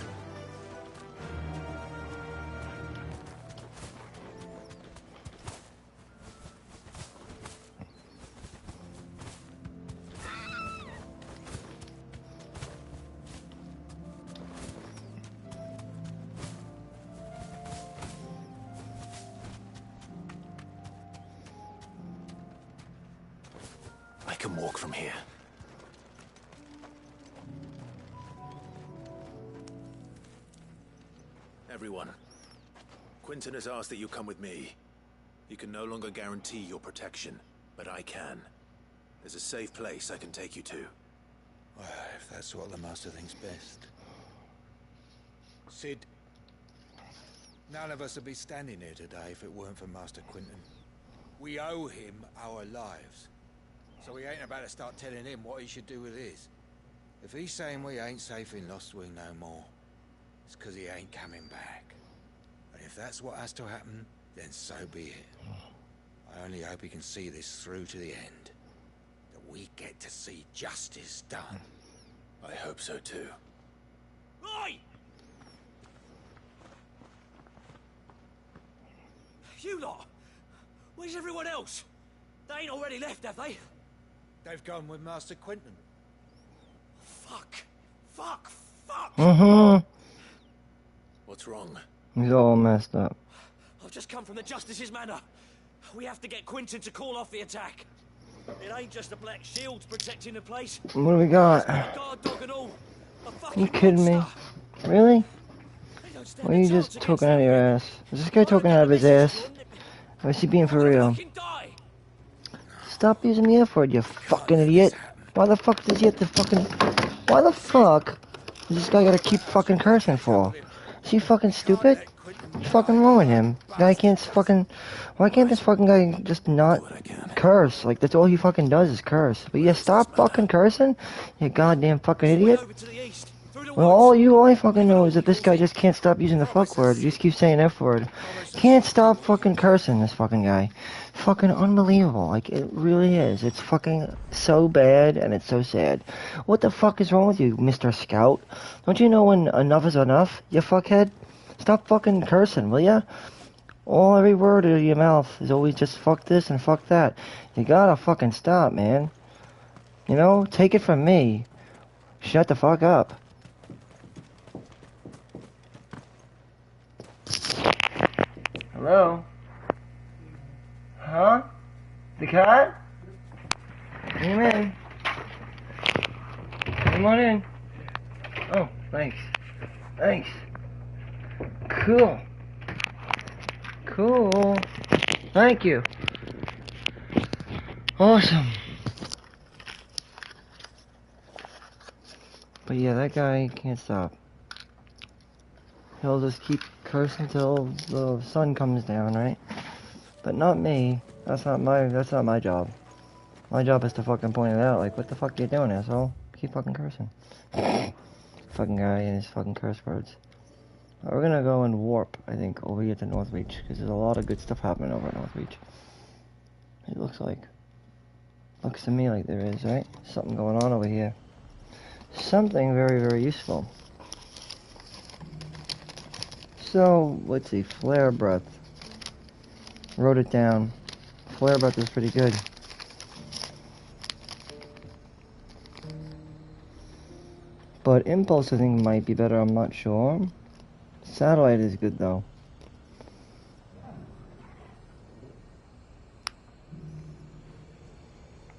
I can walk from here. Everyone, Quinton has asked that you come with me. He can no longer guarantee your protection, but I can. There's a safe place I can take you to. Well, if that's what the Master thinks best. Sid, none of us would be standing here today if it weren't for Master Quinton. We owe him our lives. So we ain't about to start telling him what he should do with his. If he's saying we ain't safe in Lost Wing no more, it's because he ain't coming back. And if that's what has to happen, then so be it. I only hope he can see this through to the end. That we get to see justice done. I hope so too. Oi! You lot! Where's everyone else? They ain't already left, have they? They've gone with Master Quinton. Fuck! Fuck! Fuck! What's wrong? He's all messed up. I've just come from the Justice's manor. We have to get Quinton to call off the attack. It ain't just the Black Shields protecting the place. What do we got? Guard dog and all. You kidding me? Really? Why are you just talking out of your ass? Is this guy talking out of his ass? Or is he being for real? Stop using the F word, you fucking idiot. Why the fuck does he have to fucking... Why the fuck does this guy gotta keep fucking cursing for? Is he fucking stupid? What's fucking wrong with him? Guy can't fucking... Why can't this fucking guy just not curse? Like, that's all he fucking does is curse. But yeah, stop fucking cursing, you goddamn fucking idiot. Well, all I fucking know is that this guy just can't stop using the fuck word. He just keeps saying F word. Can't stop fucking cursing, this fucking guy. Fucking unbelievable. Like, it really is. It's fucking so bad and it's so sad. What the fuck is wrong with you, Mr. Scout? Don't you know when enough is enough, you fuckhead? Stop fucking cursing, will ya? Every word out of your mouth is always just fuck this and fuck that. You gotta fucking stop, man. You know, take it from me. Shut the fuck up. Hello? Huh? The cat? Come in. Come on in. Oh, thanks. Thanks. Cool. Cool. Thank you. Awesome. But yeah, that guy can't stop. He'll just keep cursing until the sun comes down, right? But not me. That's not my job. My job is to fucking point it out, like, what the fuck are you doing, asshole? Keep fucking cursing. Fucking guy and his fucking curse words. We're gonna go and warp, I think, over here to Northreach, because there's a lot of good stuff happening over at Northreach. It looks like. Looks to me like there is, right? Something going on over here. Something very, very useful. So, let's see, Flare Breath. Wrote it down. Flare Breath is pretty good. But Impulse, I think, might be better, I'm not sure. Satellite is good, though.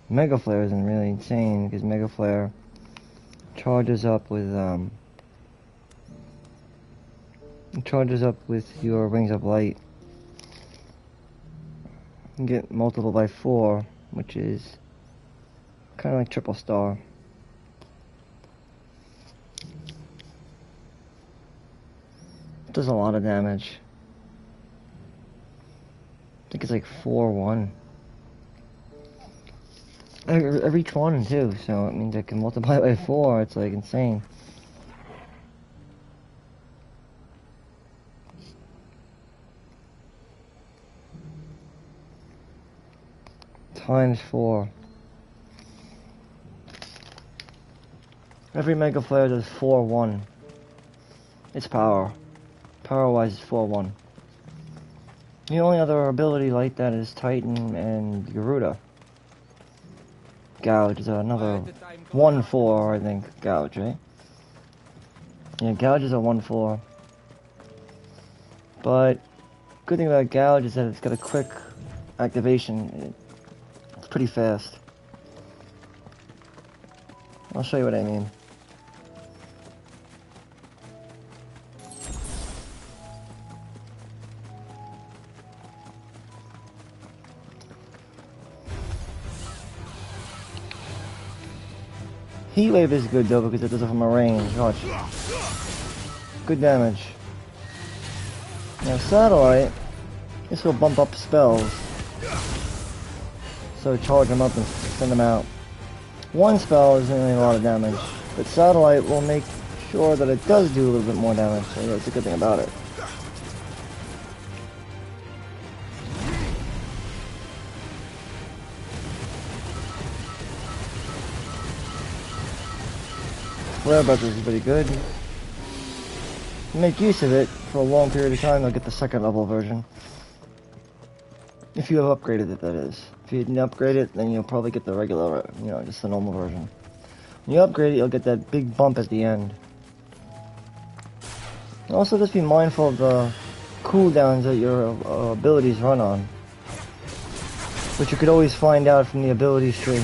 Mega Flare isn't really insane, because Mega Flare charges up with your Rings of Light. You can get multiple by 4, which is kind of like triple star. It does a lot of damage. I think it's like 4-1. Every one too, so it means I can multiply by 4, it's like insane. Times 4. Every Mega Flare does 4-1. It's power. Power-wise, it's 4-1. The only other ability like that is Titan and Garuda. Gouge is another 1-4, I think. Gouge, right? Yeah, Gouge is a 1-4. But good thing about Gouge is that it's got a quick activation. It's pretty fast. I'll show you what I mean. Heat Wave is good though because it does it from a range. Watch. Good damage. Now Satellite, this will bump up spells. So charge them up and send them out. One spell isn't really a lot of damage, but Satellite will make sure that it does do a little bit more damage, so that's a good thing about it. Flare Breath is pretty good. Make use of it for a long period of time, they'll get the second level version. If you have upgraded it, that is. If you didn't upgrade it, then you'll probably get the regular, just the normal version. When you upgrade it, you'll get that big bump at the end. Also, just be mindful of the cooldowns that your abilities run on, which you could always find out from the abilities tree.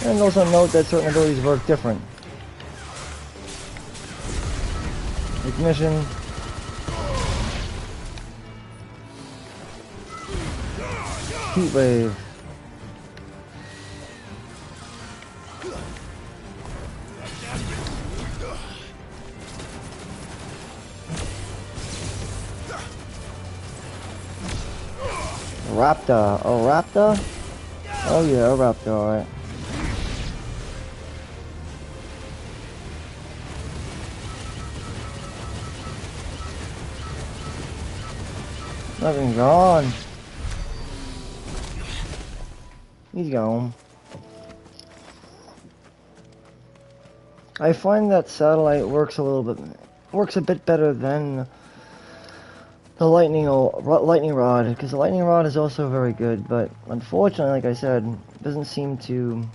And also note that certain abilities work different. Ignition. Heat Wave. Raptor. Oh, Raptor? Oh yeah, Raptor, alright. Nothing gone. He's gone. I find that Satellite works a bit better than the lightning rod, because the lightning rod is also very good, but unfortunately, like I said, it doesn't seem to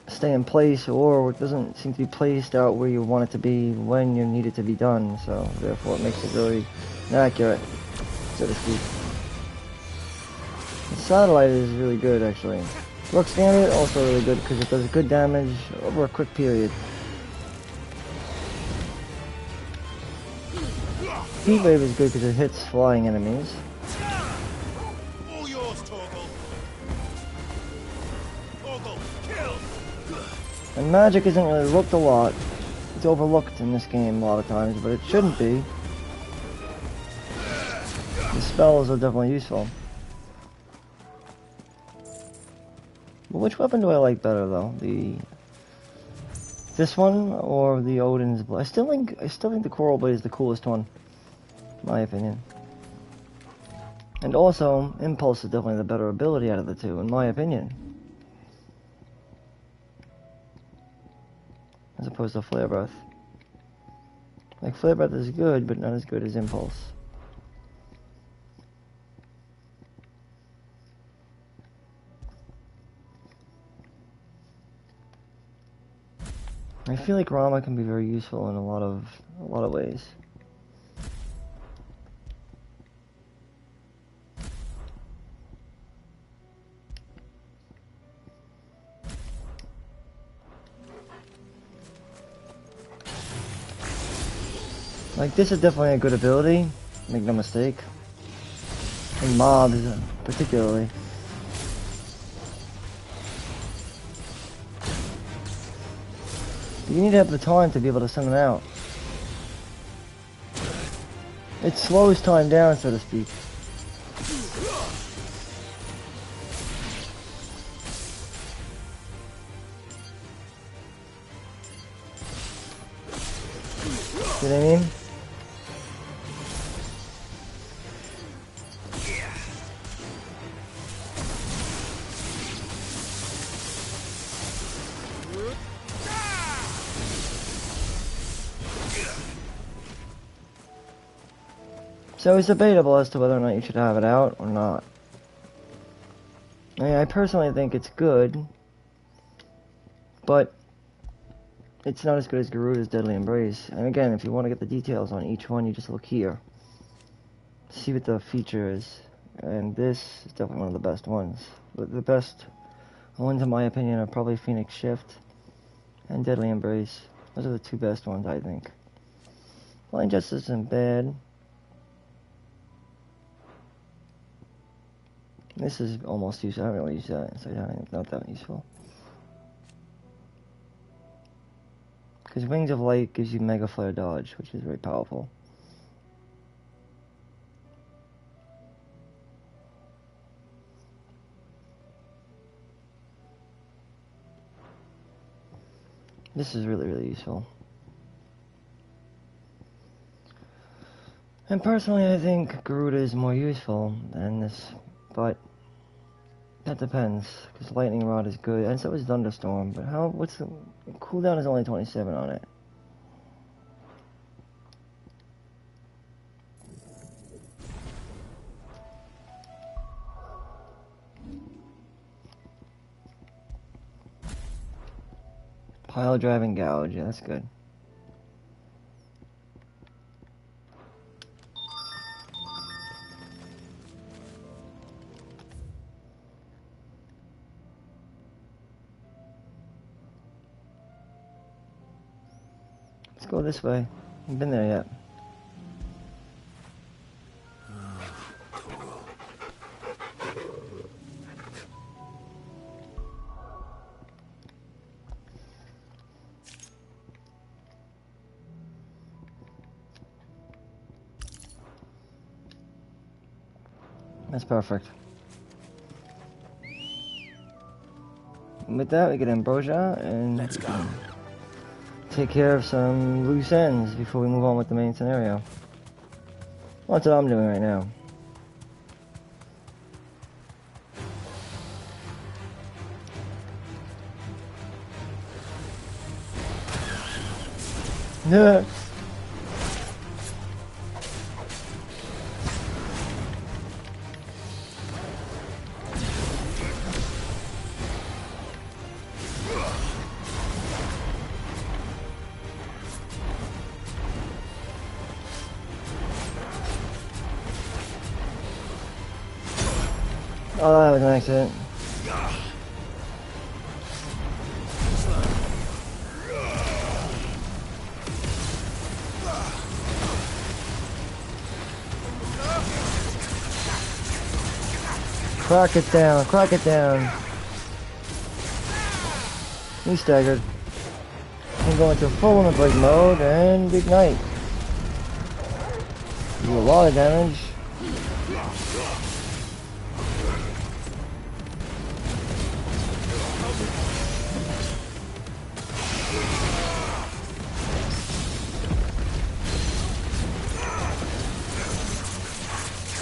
stay in place, or it doesn't seem to be placed out where you want it to be when you need it to be done, so therefore it makes it very inaccurate, so to speak. The Satellite is really good, actually. Rook Standard, also really good, because it does good damage over a quick period. Heat Wave is good because it hits flying enemies. All yours, Torgal. Torgal, kill! And magic isn't really looked a lot. It's overlooked in this game a lot of times, but it shouldn't be. The spells are definitely useful. But which weapon do I like better though? This one or the Odin's Blade? I still think the Coral Blade is the coolest one, in my opinion. And also, Impulse is definitely the better ability out of the two, in my opinion. As opposed to Flare Breath. Like, Flare Breath is good, but not as good as Impulse. I feel like Rama can be very useful in a lot of ways. Like, this is definitely a good ability, make no mistake. And mobs, particularly. You need to have the time to be able to send them out. It slows time down, so to speak. See what I mean? So it's debatable as to whether or not you should have it out or not. I mean, I personally think it's good, but it's not as good as Garuda's Deadly Embrace. And again, if you want to get the details on each one, you just look here. See what the feature is. And this is definitely one of the best ones. But the best ones, in my opinion, are probably Phoenix Shift and Deadly Embrace. Those are the two best ones, I think. Blind Justice isn't bad. This is almost useful. I haven't really used that, so it's not that useful. Because Wings of Light gives you Mega Flare dodge, which is very powerful. This is really, really useful. And personally, I think Garuda is more useful than this, but that depends, because Lightning Rod is good, and so is Thunderstorm, but what's the cooldown is only 27 on it. Pile Drive and Gouge, yeah, that's good. Let's go this way. I've been there yet. That's perfect. And with that, we get Ambrosia, and let's go. Take care of some loose ends before we move on with the main scenario. Well, that's what I'm doing right now. Yeah. Oh, that was an accident. Crack it down, crack it down. He's staggered. I'm going to full limit break mode and ignite. Do a lot of damage.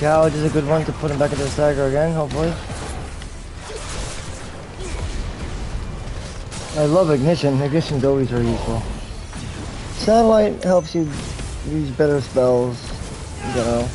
Gouge is a good one to put him back into the stagger again, hopefully. I love ignition. Ignition's always very useful. Satellite helps you use better spells, you know.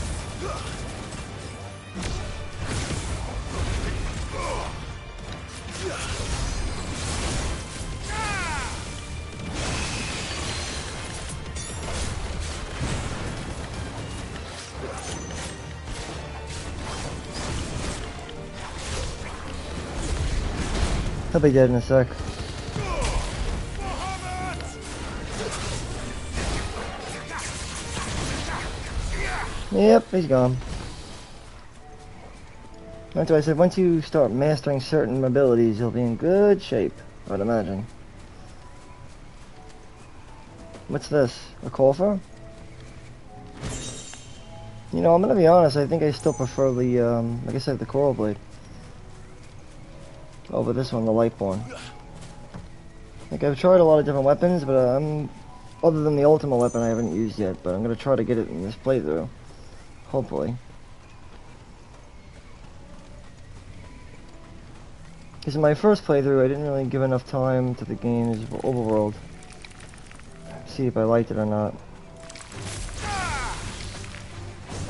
He'll be dead in a sec. Yep, he's gone. That's why I said once you start mastering certain abilities, you'll be in good shape, I'd imagine. What's this? A coffer? You know, I'm gonna be honest, I think I still prefer the, like I said, the coral blade over this one, the Lightborn. Like, I've tried a lot of different weapons, but other than the ultimate weapon I haven't used yet, but I'm gonna try to get it in this playthrough. Hopefully. Because in my first playthrough, I didn't really give enough time to the game's overworld. See if I liked it or not.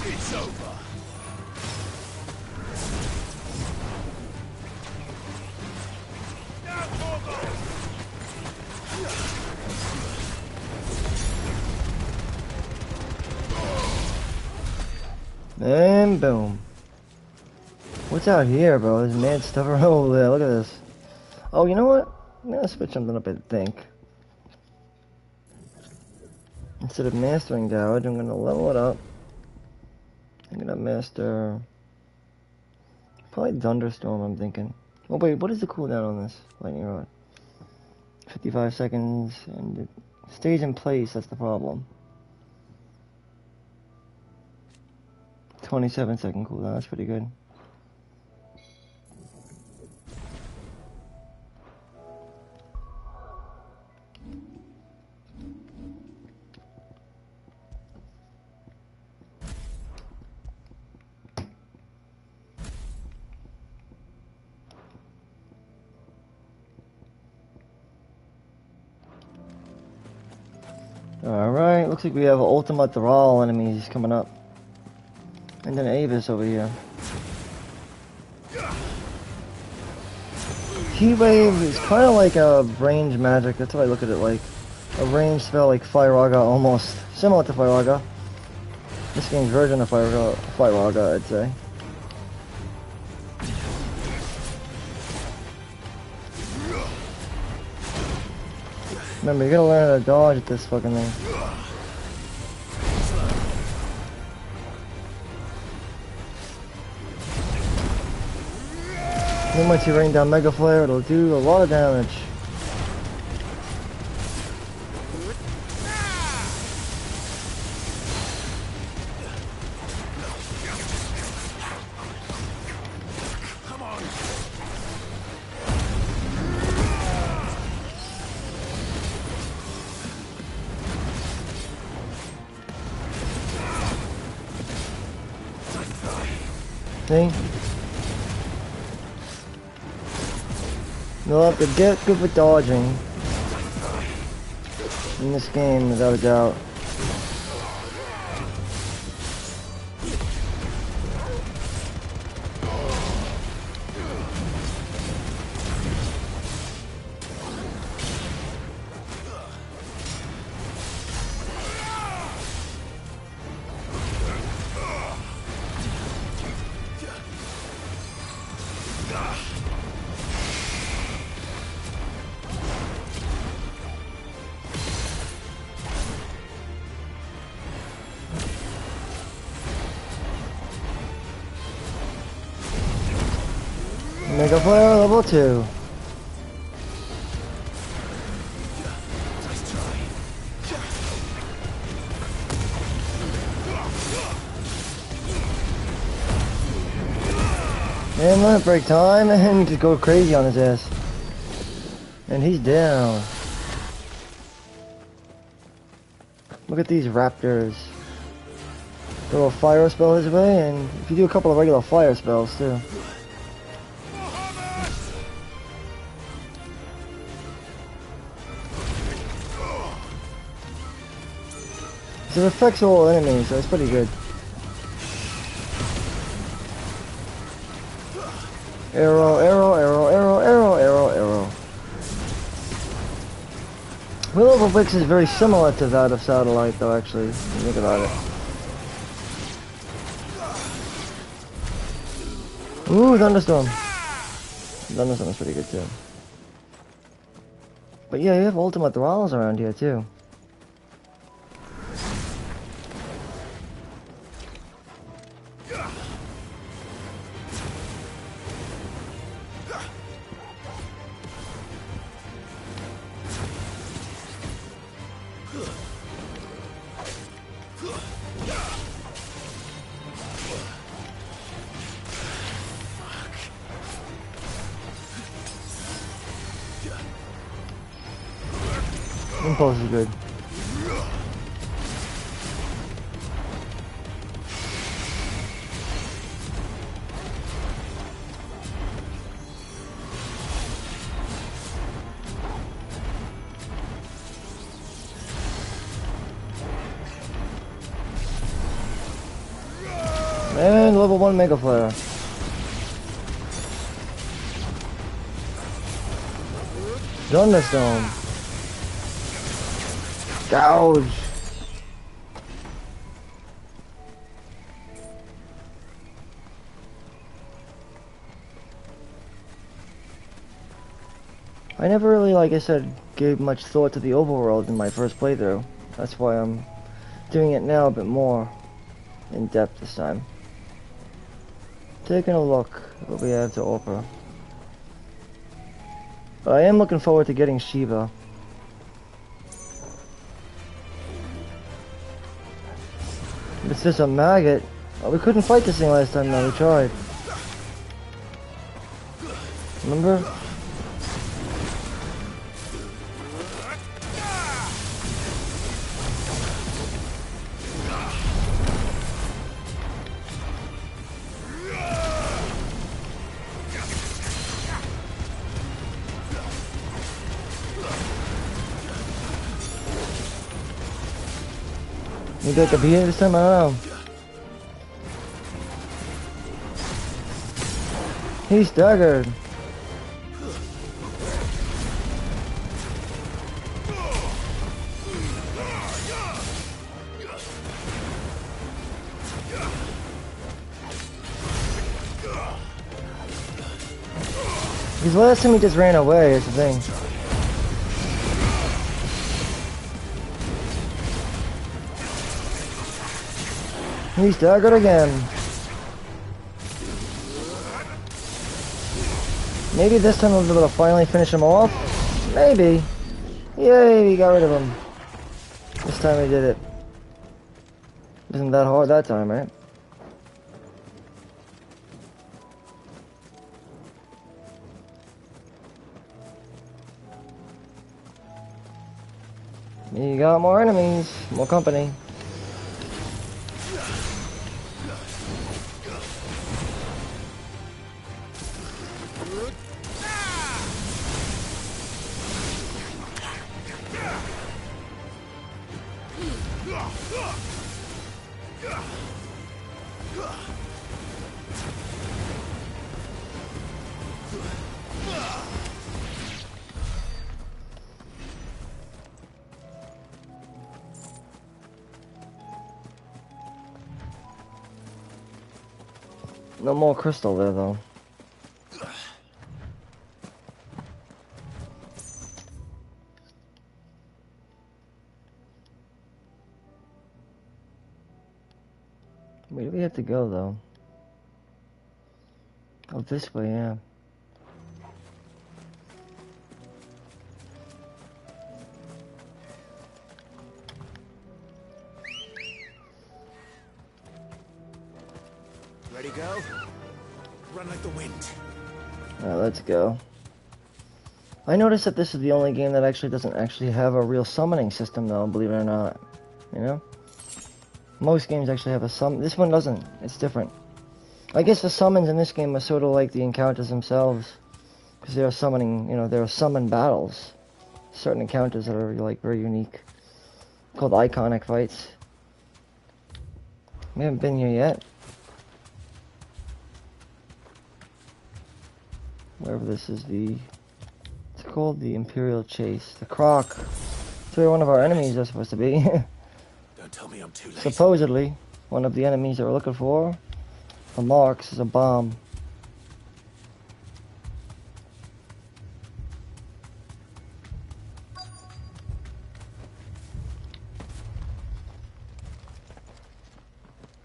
It's over. And boom. What's out here, bro? There's mad stuff around over there. Look at this. Oh, you know what? I'm gonna switch something up, I think. Instead of mastering Gouge, I'm gonna level it up. I'm gonna master... probably Thunderstorm, I'm thinking. Oh wait, what is the cooldown on this lightning rod? 55 seconds, and it stays in place, that's the problem. 27-second cooldown, that's pretty good. Alright, looks like we have Ultimate Thrall enemies coming up. And then Avis over here. Heat Wave is kind of like a range magic, that's what I look at it like. A range spell like Firaga almost. Similar to Firaga. This game's version of Firaga, I'd say. Remember, you gotta learn how to dodge at this fucking thing. Then once you rain down Mega Flare, it'll do a lot of damage. See? You'll have to get good with dodging in this game, without a doubt. Mega Flare level 2. And limit break time, and just go crazy on his ass. And he's down. Look at these raptors. Throw a fire spell his way, and if you do a couple of regular fire spells too. So it affects all enemies, so it's pretty good. Arrow, arrow, arrow, arrow, arrow, arrow, arrow. Will of Wix is very similar to that of Satellite, though, actually. Think about it. Ooh, Thunderstorm. Thunderstorm is pretty good, too. But yeah, you have Ultimate Thralls around here, too. Impulse is good. And level 1 Mega Flare. Thunderstorm. Gouge. I never really, like I said, gave much thought to the overworld in my first playthrough. That's why I'm doing it now a bit more in depth this time. Taking a look at what we have to offer. But I am looking forward to getting Shiva. It's just a maggot. Oh, we couldn't fight this thing last time though, we tried. Remember? Maybe I could beat it this time, I don't know. He's staggered. Because last time he just ran away, is the thing. He's staggered again. Maybe this time I'll be able to finally finish him off. Maybe. Yay, we got rid of him. This time we did it. Wasn't that hard that time, right? You got more enemies, more company. No more crystal there, though. Where do we have to go, though? Oh, this way, yeah. Ready, go? Run like the wind. Alright, let's go. I noticed that this is the only game that actually doesn't actually have a real summoning system, though, believe it or not. You know? Most games actually have a summon. This one doesn't. It's different. I guess the summons in this game are sort of like the encounters themselves. Because they are summoning, you know, there are summon battles. Certain encounters that are, like, very unique. Called iconic fights. We haven't been here yet. Wherever this is, it's called the Imperial Chase. The Croc. It's where one of our enemies are supposed to be. Don't tell me I'm too late. Supposedly, one of the enemies that we're looking for marks is a bomb.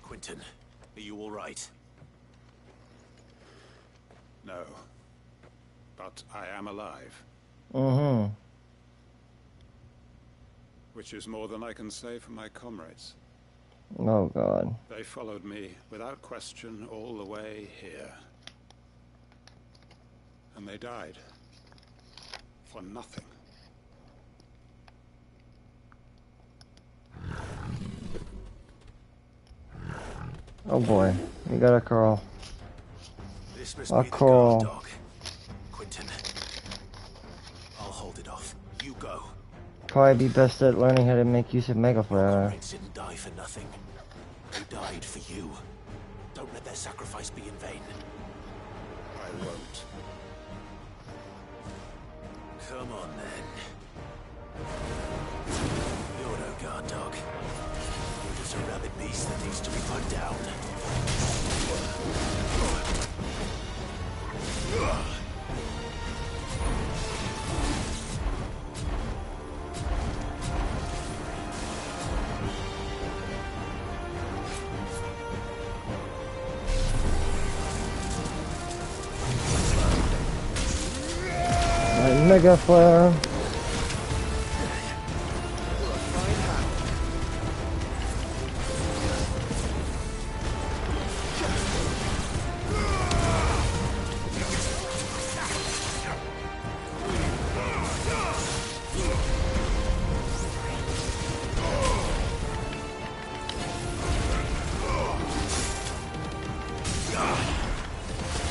Quentin, are you all right? No. But I am alive. Mm-hmm. Which is more than I can say for my comrades. Oh, God. They followed me without question all the way here. And they died. For nothing. Oh, boy. We got a Carl. This must A be the Carl. guard dog. Quentin, I'll hold it off. You go. Probably be best at learning how to make use of Mega Flare. Comrades didn't die for nothing. They died for you. Don't let their sacrifice be in vain. I won't. Come on, then. You're no guard dog. You're just a rabid beast that needs to be put down. Mega Flare.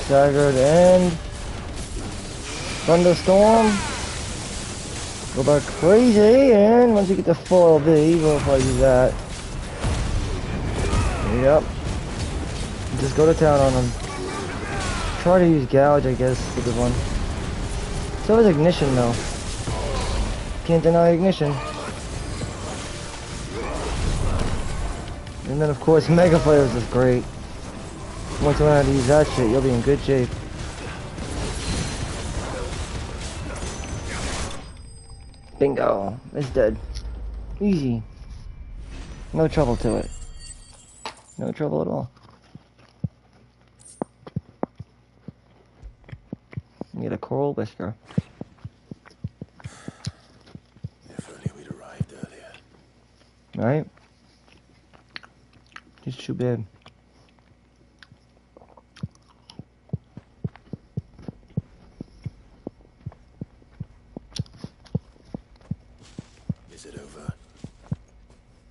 Staggered and Thunderstorm. Go back crazy, and once you get to full LB, we'll probably do that. Yep. Just go to town on them. Try to use Gouge, I guess, is a good one. So is Ignition, though. Can't deny Ignition. And then, of course, Mega Flare is just great. Once you learn how to use that shit, you'll be in good shape. Bingo. It's dead. Easy. No trouble to it. No trouble at all. You get a coral whisker. If only we'd arrived earlier. Right? Just too bad. Is it over?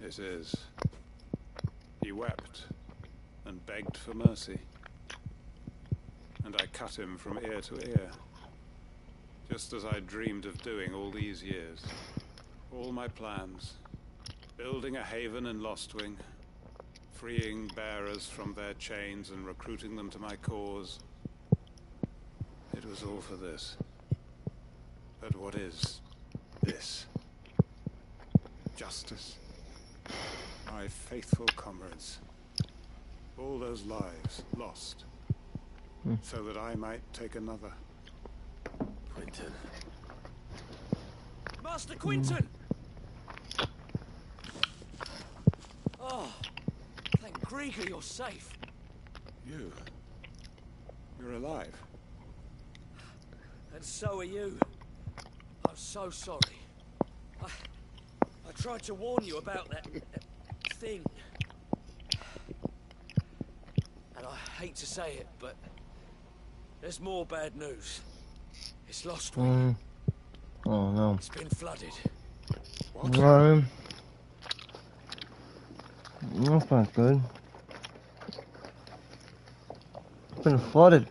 This is. He wept and begged for mercy. And I cut him from ear to ear. Just as I dreamed of doing all these years. All my plans. Building a haven in Lostwing. Freeing bearers from their chains and recruiting them to my cause. It was all for this. But what is this? Justice. My faithful comrades. All those lives lost. So that I might take another. Quentin. Master Quentin! Oh, thank Grieger you're safe. You're alive. And so are you. I'm so sorry. I tried to warn you about that thing. And I hate to say it, but there's more bad news. It's Lost Wing. Oh no. It's been flooded. What? That's not good. It's been flooded.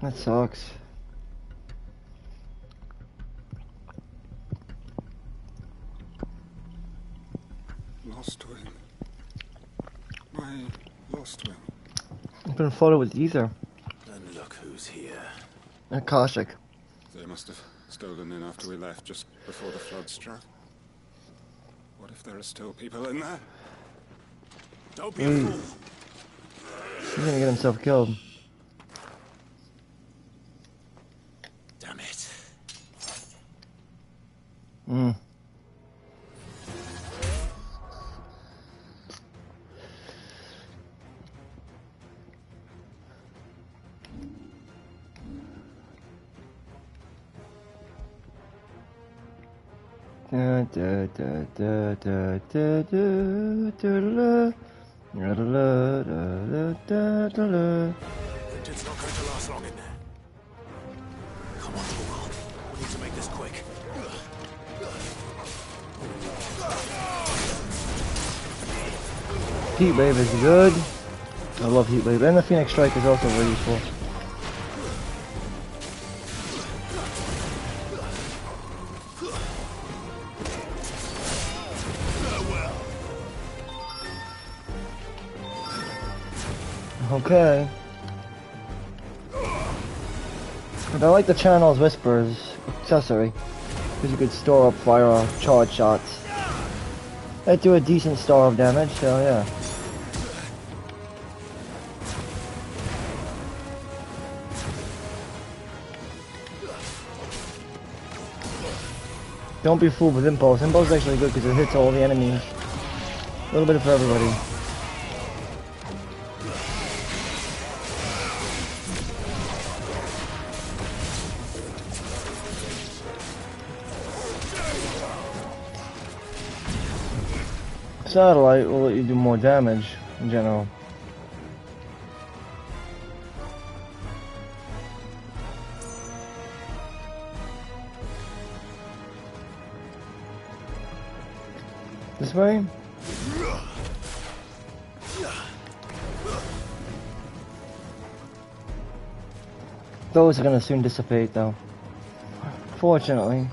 That sucks. Lost Wing. My Lost Wing. It's been flooded with ether. And look who's here. And caustic. They must have stolen in after we left, just before the flood struck. What if there are still people in there? Don't be a fool. He's gonna get himself killed. Damn it. Da da da da da da da da da da da da. It's not going to last long in there. Come on, Torgal. We need to make this quick. Heat wave is good. I love heat wave, and the Phoenix Strike is also very useful. Okay. But I like the Channel's Whispers accessory, because you could store up fire charge shots. They do a decent store of damage, so yeah. Don't be fooled with Impulse. Impulse is actually good because it hits all the enemies. A little bit for everybody. Satellite will let you do more damage in general. This way? Those are gonna soon dissipate though. Fortunately.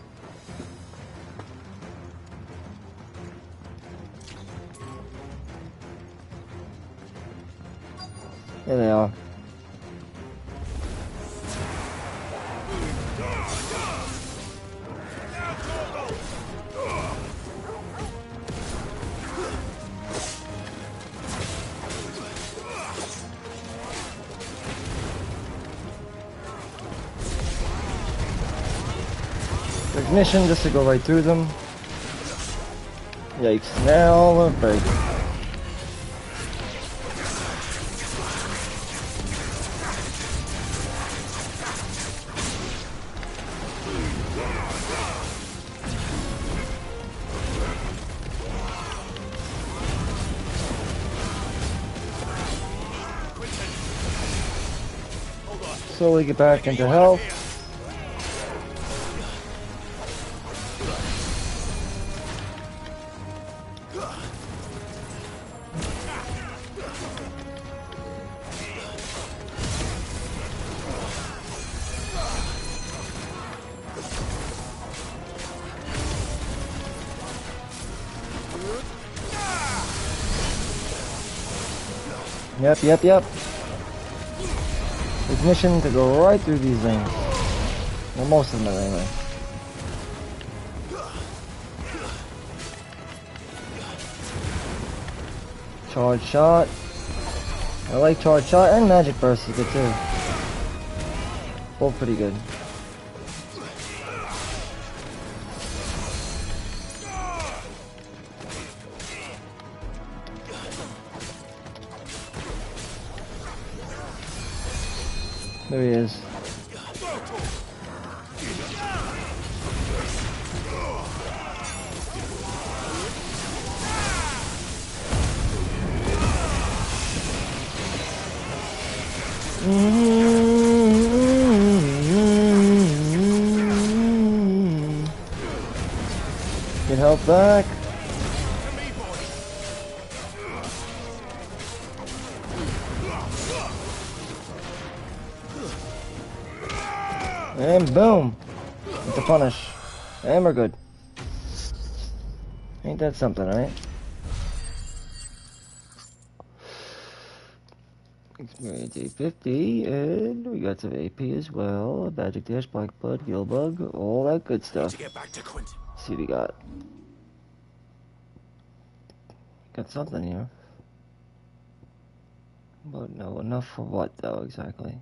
There they are. Ignition just to go right through them. Yikes, now the break. Slowly get back into health. Yep. Ignition to go right through these things. Well, most of them anyway. Charge shot. I like charge shot, and magic burst is good too. Both pretty good. There he is. Get help back. And boom! With the punish. And we're good. Ain't that something, right? Experience 850, and we got some AP as well. Magic Dash, Black Blood, Gill Bug, all that good stuff. To get back to Quentin. Let's see what we got. Got something here. But no, enough for what though, exactly?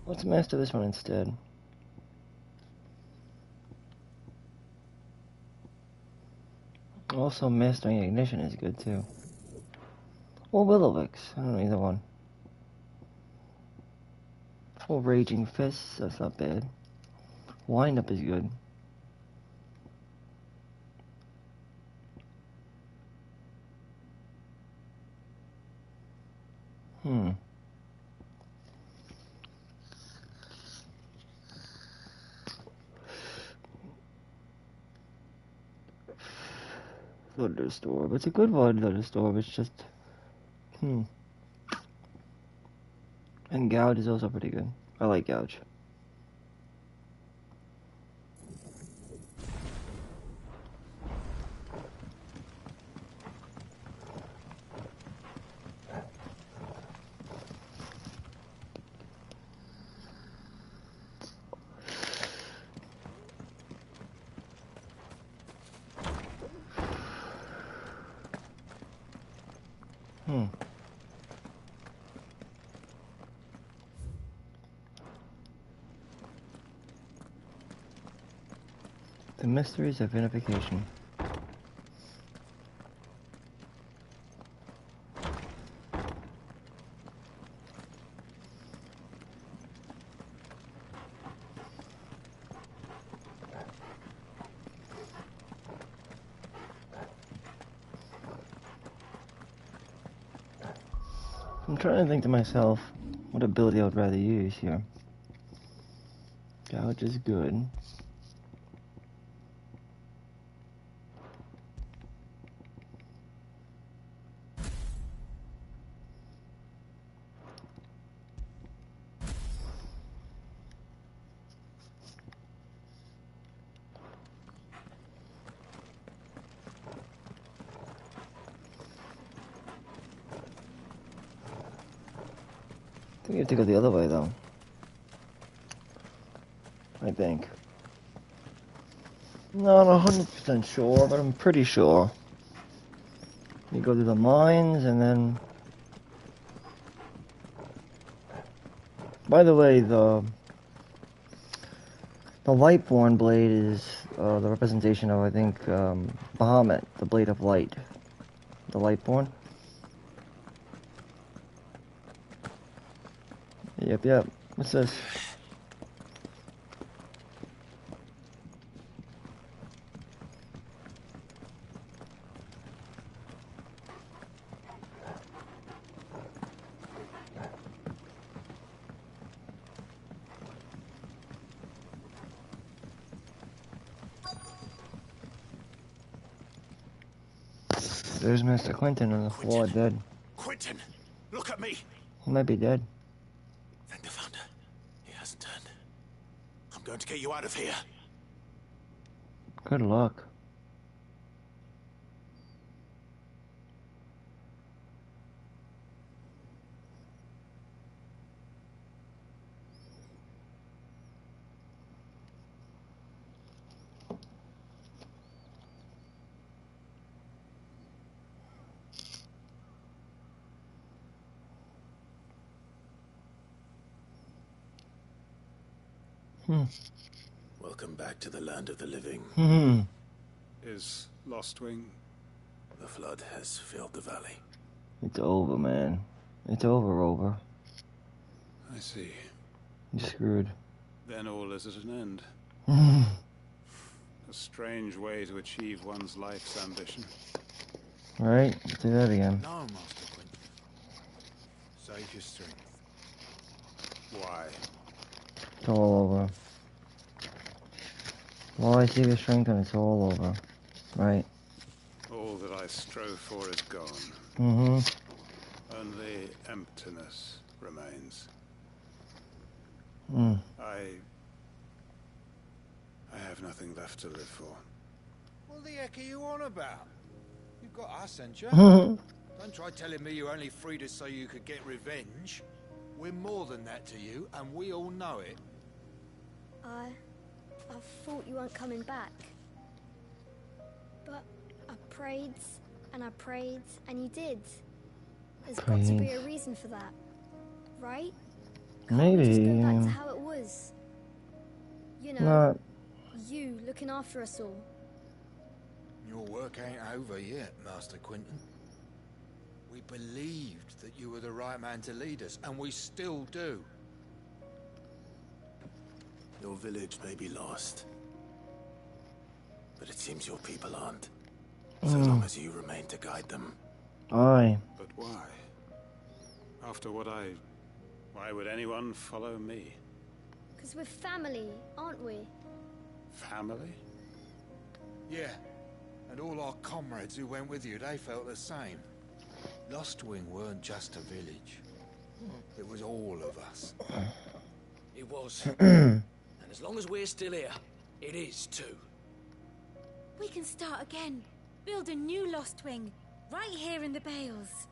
Let's master this one instead. Also, mastering ignition is good too. Or Willowix, I don't know either one. Or Raging Fists, that's not bad. Wind Up is good. Thunderstorm. It's a good one, Thunderstorm. It's just... And Gouge is also pretty good. I like Gouge. The Mysteries of Vinification. I'm trying to think to myself what ability I would rather use here. Gouge is good. I think you have to go the other way though. I think. Not 100% sure, but I'm pretty sure. You go through the mines and then... By the way, the Lightborn blade is the representation of, I think, Bahamut, the Blade of Light. The Lightborn. Yep. What's this? There's Mr. Quentin on the floor, dead. Quentin, look at me. He might be dead. Thank the Founder. He hasn't turned. I'm going to get you out of here. Good luck. Welcome back to the land of the living. Is Lostwing? The flood has filled the valley. It's over, man. It's over. I see. You're screwed. Then all is at an end. A strange way to achieve one's life's ambition. Right? Let's do that again. No, Master Quinton. Save your strength. Why? It's all over. Well, I see the strength and it's all over. Right. All that I strove for is gone. Mm-hmm. Only emptiness remains. Mm. I have nothing left to live for. What the heck are you on about? You've got us, ain't you? Mm-hmm. Don't try telling me you're only free to so you could get revenge. We're more than that to you, and we all know it. I thought you weren't coming back. But I prayed, and you did. There's got to be a reason for that, right? Can't we just go back to how it was? You know, you looking after us all. Your work ain't over yet, Master Quinton. We believed that you were the right man to lead us, and we still do. Your village may be lost, but it seems your people aren't. So long as you remain to guide them. Aye. But why? After what why would anyone follow me? Because we're family, aren't we? Family? Yeah, and all our comrades who went with you, they felt the same. Lostwing weren't just a village. It was all of us. It was. And as long as we're still here, it is too. We can start again. Build a new Lostwing. Right here in the Bales.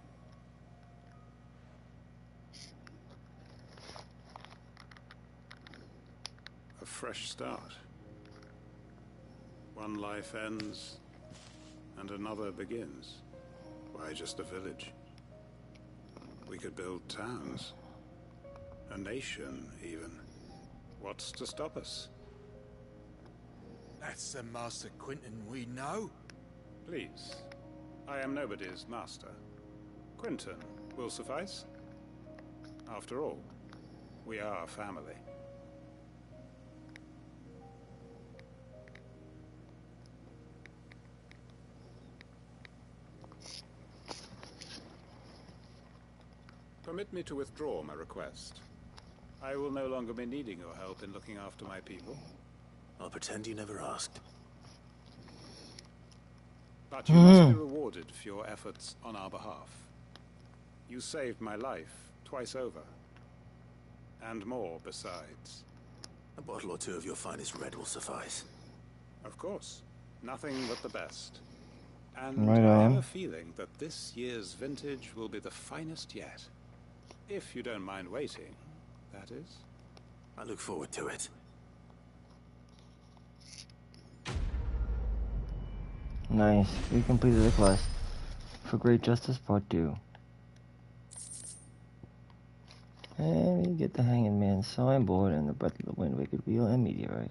A fresh start. One life ends, and another begins. Why just a village? We could build towns. A nation, even. What's to stop us? That's the Master Quinton we know. Please. I am nobody's master. Quinton will suffice. After all, we are family. Permit me to withdraw my request. I will no longer be needing your help in looking after my people. I'll pretend you never asked. But you must be rewarded for your efforts on our behalf. You saved my life twice over. And more besides. A bottle or two of your finest red will suffice. Of course. Nothing but the best. And Right I have on. a feeling that this year's vintage will be the finest yet. If you don't mind waiting, that is. I look forward to it. Nice. We completed the quest for Great Justice Part 2. And we get the Hanging Man signboard and the Breath of the Wind, Wicked Wheel, and Meteorite.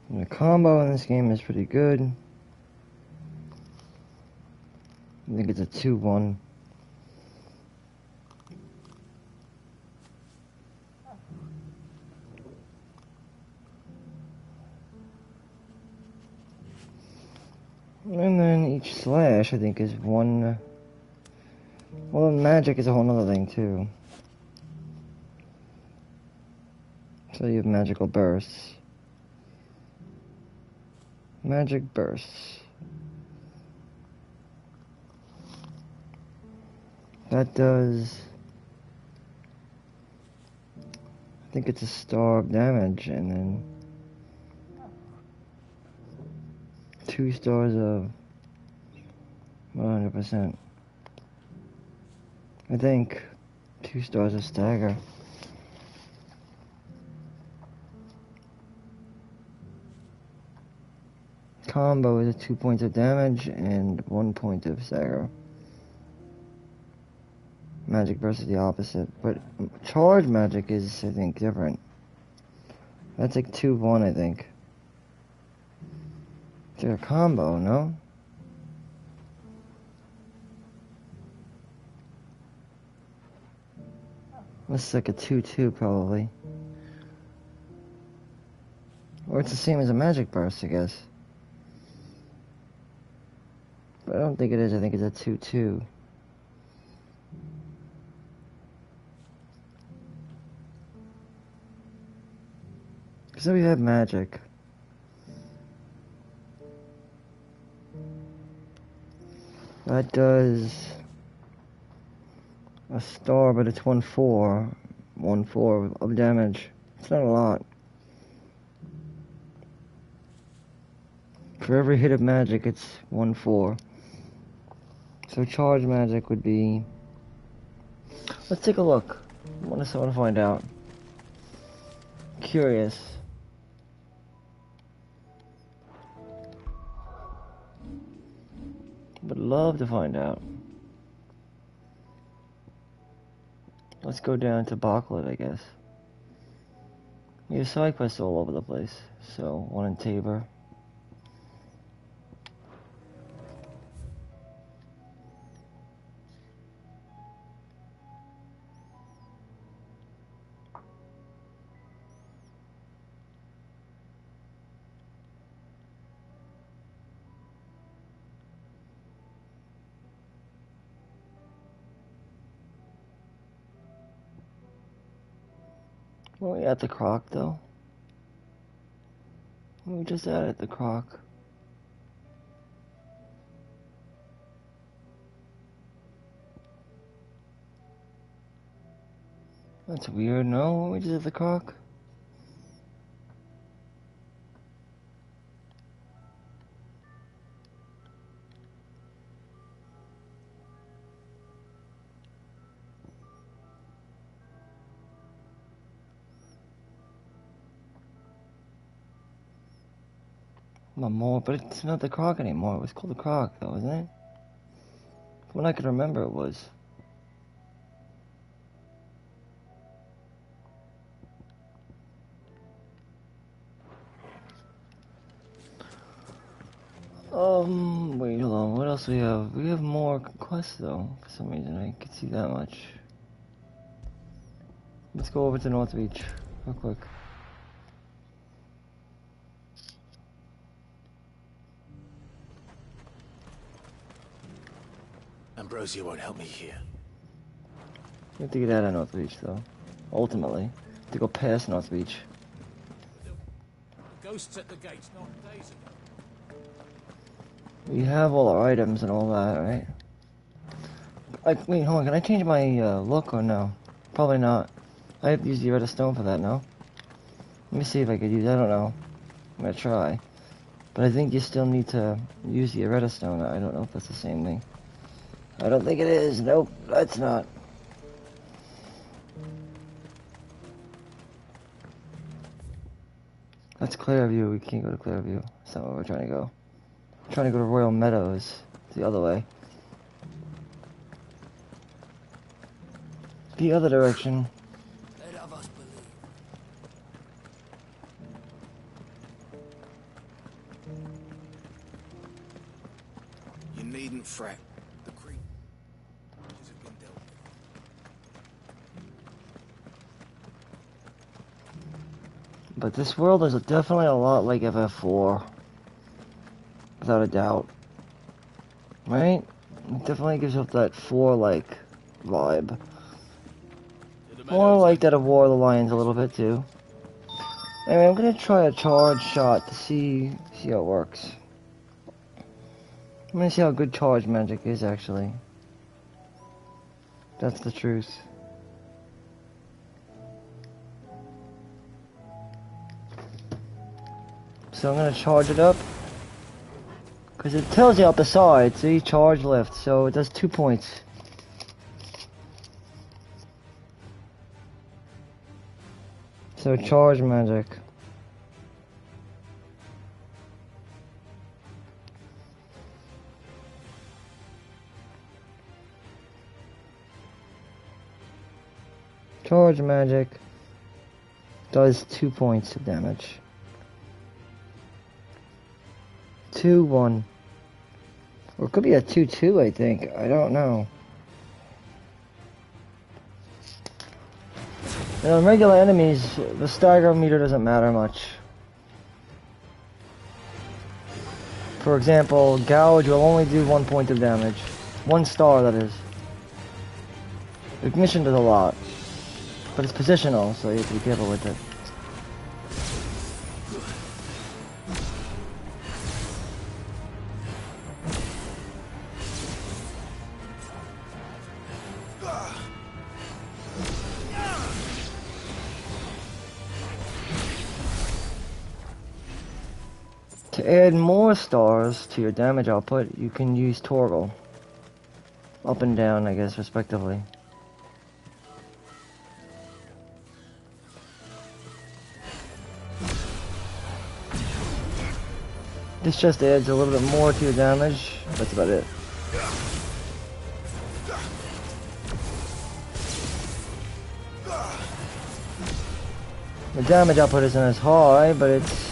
And the combo in this game is pretty good. I think it's a 2-1. And then each slash, I think, is one. Well, magic is a whole nother thing, too. So you have magical bursts. Magic bursts. That does. I think it's a star of damage, and then 2 stars of 100%. I think 2 stars of stagger. Combo is 2 points of damage and 1 point of stagger. Magic versus the opposite, but charge magic is, I think, different. That's like 2-1, I think. It's like a combo, no? This is like a 2-2 probably. Or it's the same as a magic burst, I guess. But I don't think it is, I think it's a 2-2. So we have magic. That does a star, but it's 1-4. 1-4 of damage. It's not a lot. For every hit of magic, it's 1-4. So charge magic would be... Let's take a look. I want to find out. Curious. Would love to find out. Let's go down to Bachlet, I guess. We have side quests all over the place. So, one in Tabor. Well, we at the Croc, though. We just added the Croc. That's weird, no? We just at the Croc? More, but it's not the Croc anymore. It was called the Croc, though, isn't it? From what I can remember, it was. Wait, hold on. What else do we have? We have more quests, though. For some reason, I could see that much. Let's go over to North Beach, real quick. Ambrosia won't help me here. We have to get out of North Beach, though. Ultimately. To go past North Beach. Ghosts at the gates, not days ago. We have all our items and all that, right? Wait, hold on. Can I change my look or no? Probably not. I have to use the redstone for that, no? Let me see if I could use. I don't know. I'm gonna try. But I think you still need to use the redstone. I don't know if that's the same thing. I don't think it is. Nope, that's not. That's Clearview. We can't go to Clearview. That's not where we're trying to go. We're trying to go to Royal Meadows. It's the other way. The other direction. Let of us believe. You needn't fret. The creatures have been dealt with. But this world is definitely a lot like FF4. Without a doubt. Right? It definitely gives off that 4-like vibe. More like that of War of the Lions a little bit too. Anyway, I'm gonna try a charge shot to see how it works. I'm gonna see how good charge magic is actually. That's the truth. So I'm gonna charge it up. Because it tells you up the side, see, charge lift, so it does 2 points. So charge magic. Charge magic. Does 2 points of damage. 2-1. Or it could be a 2-2, I think. I don't know. You know, in regular enemies, the stagger meter doesn't matter much. For example, Gouge will only do 1 point of damage. 1 star, that is. Ignition does a lot. But it's positional, so you have to be careful with it. To add more stars to your damage output, you can use Torgal. Up and down, I guess, respectively. This just adds a little bit more to your damage. That's about it. The damage output isn't as high, but it's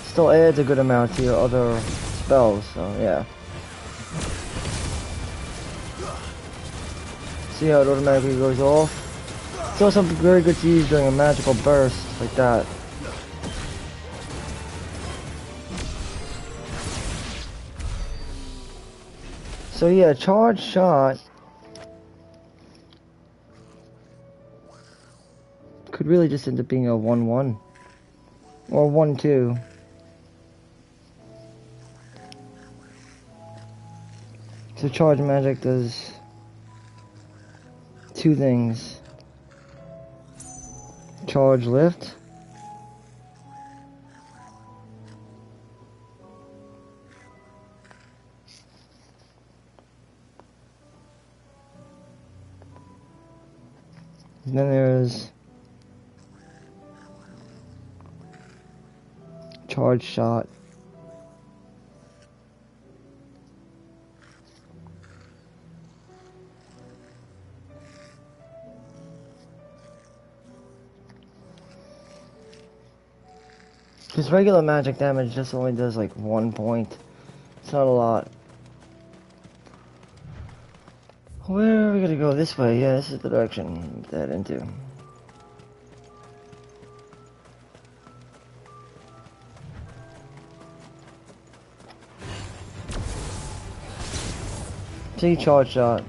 still adds a good amount to your other spells, so yeah. See how it automatically goes off? It's also very good to use during a magical burst like that. So yeah, charge shot could really just end up being a 1-1 or 1-2. So charge magic does 2 things. Charge lift. And then there's charge shot. Because regular magic damage just only does like 1 point. It's not a lot. Where are we gonna go? This way? Yeah, this is the direction to head into. See, charge shot.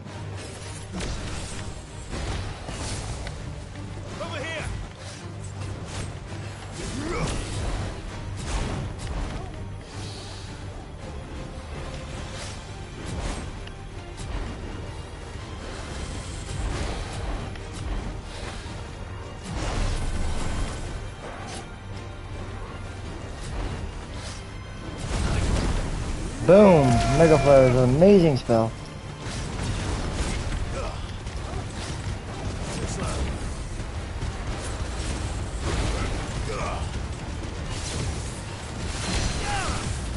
Boom! Mega Flare is an amazing spell.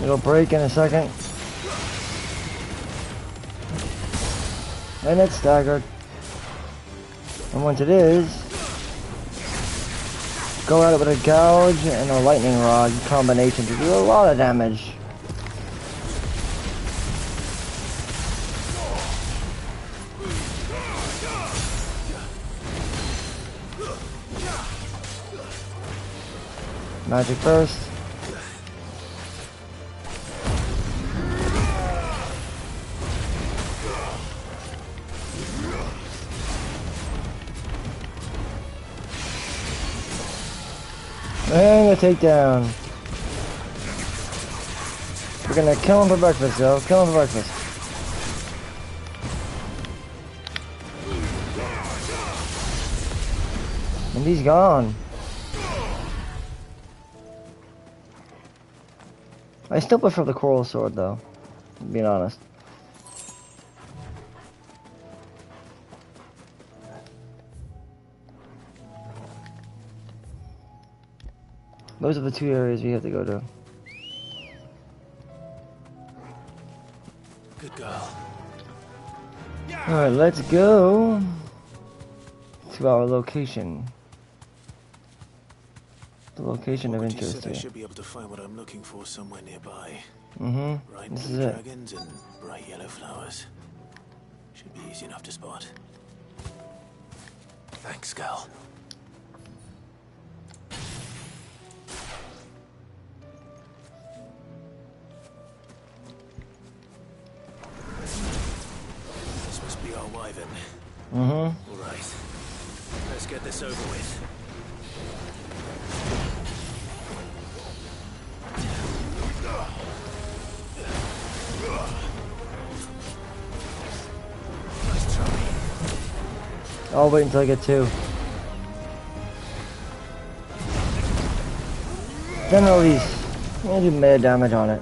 It'll break in a second. And it's staggered. And once it is, go at it with a Gouge and a Lightning Rod combination to do a lot of damage. Magic Burst. And a takedown. We're gonna kill him for breakfast, yo. Kill him for breakfast. And he's gone. I still prefer the Coral Sword, though, being honest. Those are the 2 areas we have to go to. Good girl. Alright, let's go to our location. The location of You interest said I here. should be able to find what I'm looking for somewhere nearby. Mm-hmm. This is it. Dragons and bright yellow flowers. Should be easy enough to spot. Thanks, Gal. This must be our wyvern. Mm-hmm. All right. Let's get this over with. I'll wait until I get 2. Then release. I'm gonna do mega damage on it.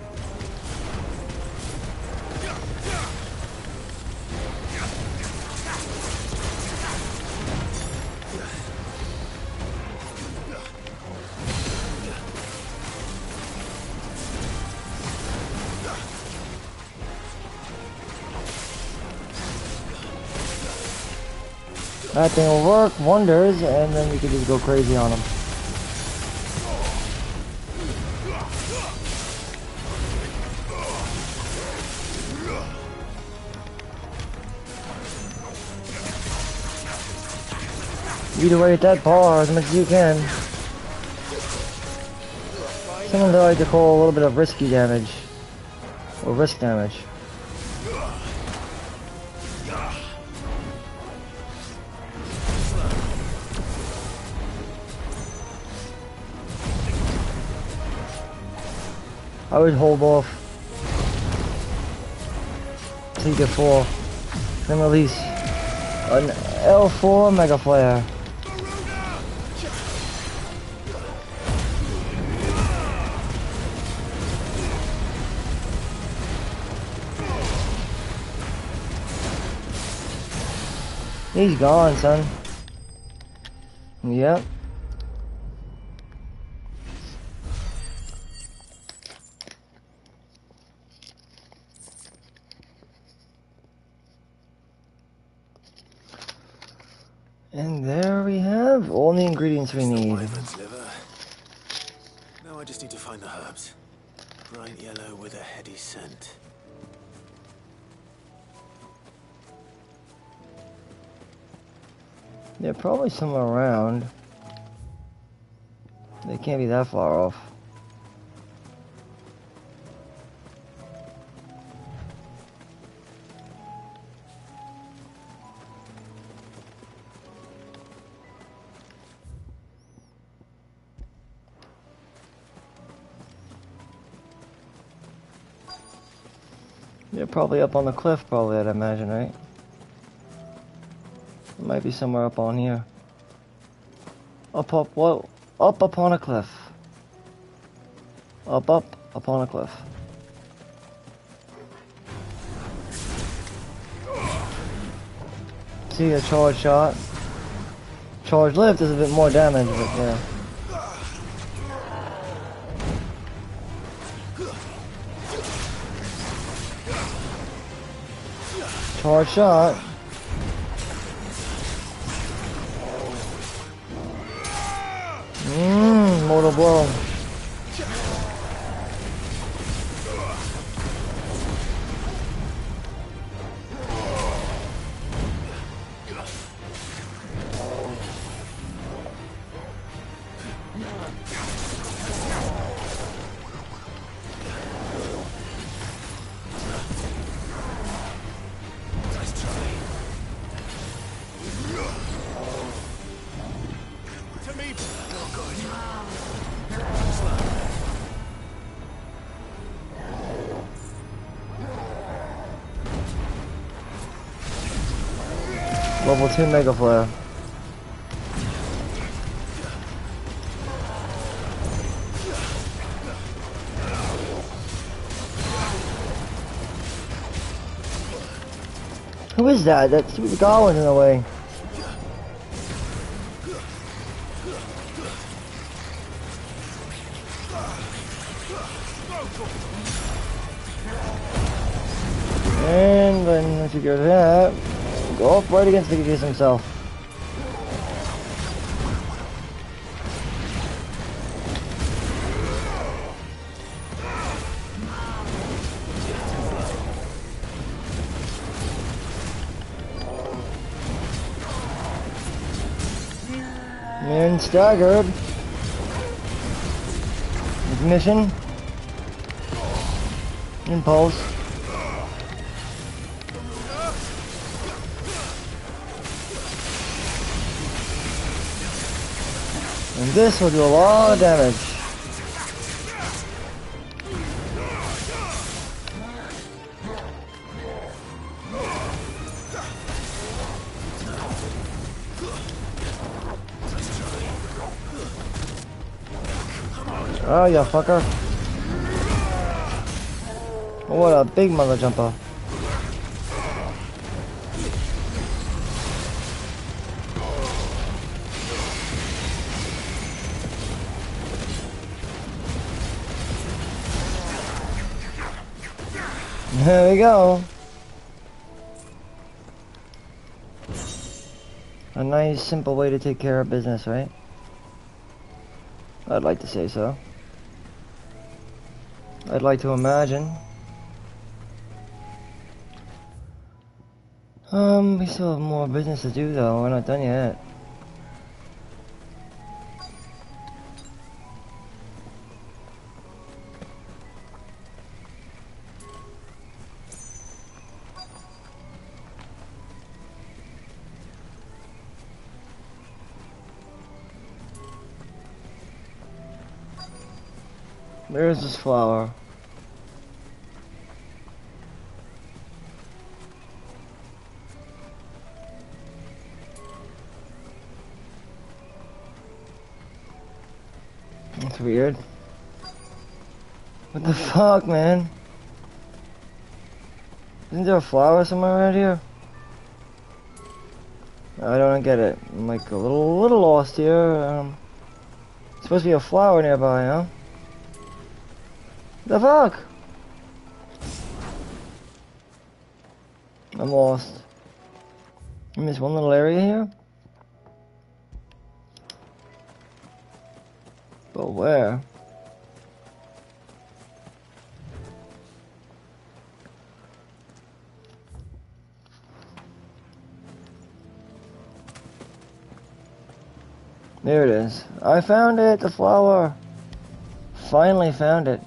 That thing will work wonders, and then we can just go crazy on them. Eat away at that bar as much as you can. Sometimes I like to call a little bit of risky damage, or risk damage. I would hold off till you get 4, then release an L4 Mega Flare. He's gone, son. Yep. And there we have all the ingredients we need. Now I just need to find the herbs. Bright yellow with a heady scent. They're probably somewhere around. They can't be that far off. They're probably up on the cliff, probably, I'd imagine, right? It might be somewhere up on here. Up upon a cliff. Up upon a cliff. See a charge shot. Charge lift is a bit more damage, but yeah. Charge shot. Mortal blow. Level 2 Mega Flare. Who is that? That stupid goblin in the way. And then once you get that, go up right against the Gigas himself. been staggered. Ignition. Impulse. And this will do a lot of damage. Oh, you fucker. What a big mother jumper. There we go. A nice, simple way to take care of business, right? I'd like to say so. I'd like to imagine. We still have more business to do though, we're not done yet. Where's this flower? That's weird. What the fuck, man? Isn't there a flower somewhere around here? I don't get it. I'm like a little lost here. Supposed to be a flower nearby, huh? The fuck? I'm lost. In this one little area here? But where? There it is. I found it, the flower. Finally found it.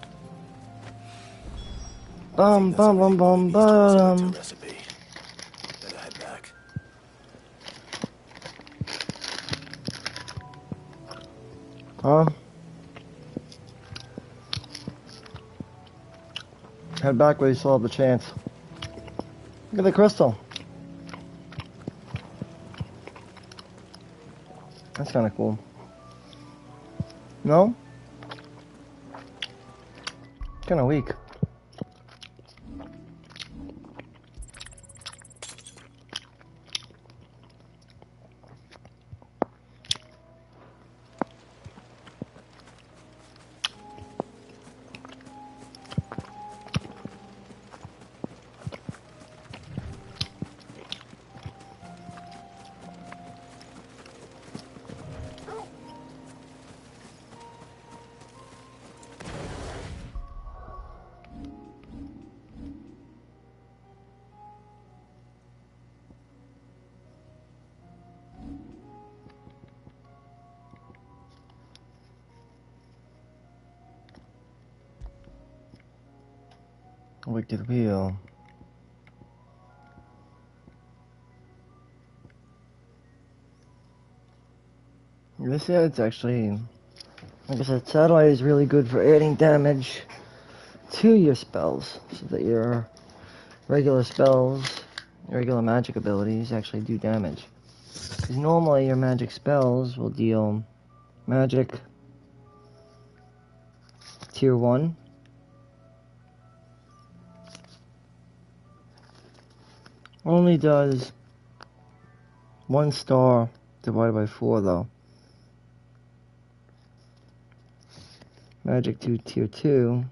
Bum bum bum bum bum. Huh? Head back where you still have the chance. Look at the crystal. That's kind of cool. No? Kind of weak. Wicked wheel. This it's actually, like I said, satellite is really good for adding damage to your spells, so that your regular spells, your regular magic abilities actually do damage. Because normally your magic spells will deal magic tier 1. Only does 1 star divided by 4 though. Magic 2 tier 2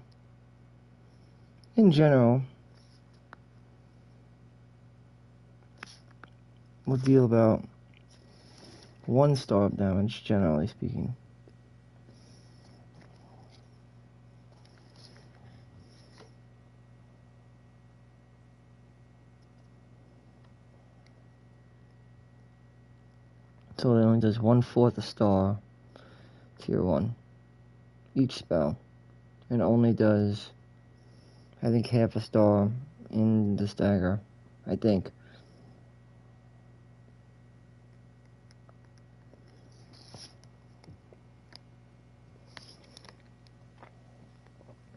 in general will deal about 1 star of damage, generally speaking. So it only does 1/4 a star. tier 1. Each spell. And only does, I think, half a star in the stagger. I think.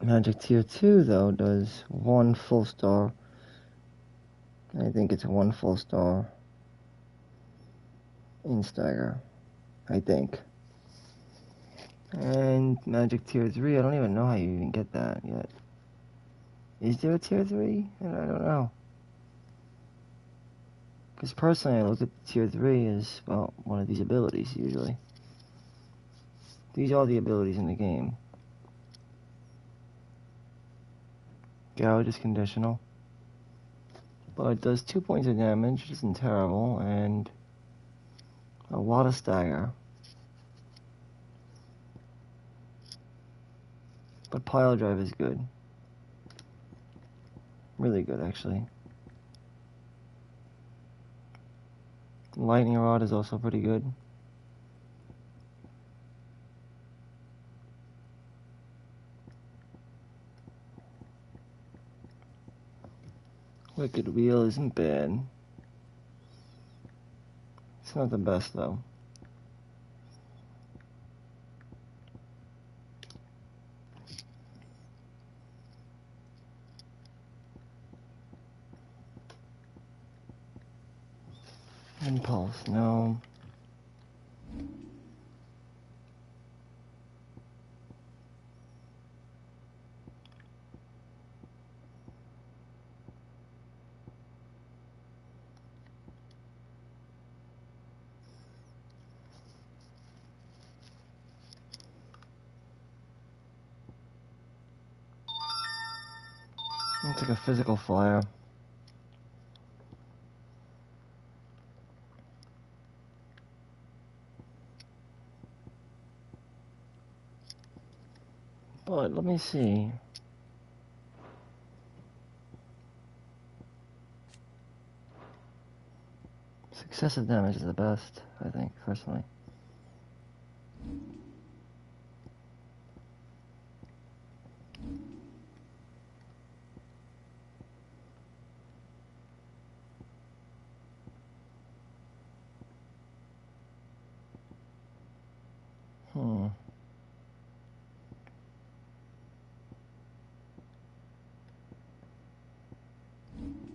Magic tier 2, though, does 1 full star. I think it's 1 full star in stagger. I think. And Magic tier 3, I don't even know how you even get that yet. Is there a tier 3? I don't know. Because personally, I look at tier 3 as, well, one of these abilities, usually. These are the abilities in the game. Gouge is conditional. But it does 2 points of damage, which isn't terrible, and a lot of stagger. But Pile Drive is good. Really good, actually. Lightning Rod is also pretty good. Wicked Wheel isn't bad. It's not the best, though. Impulse, no. Looks like a physical flyer. But let me see. Successive damage is the best, I think, personally.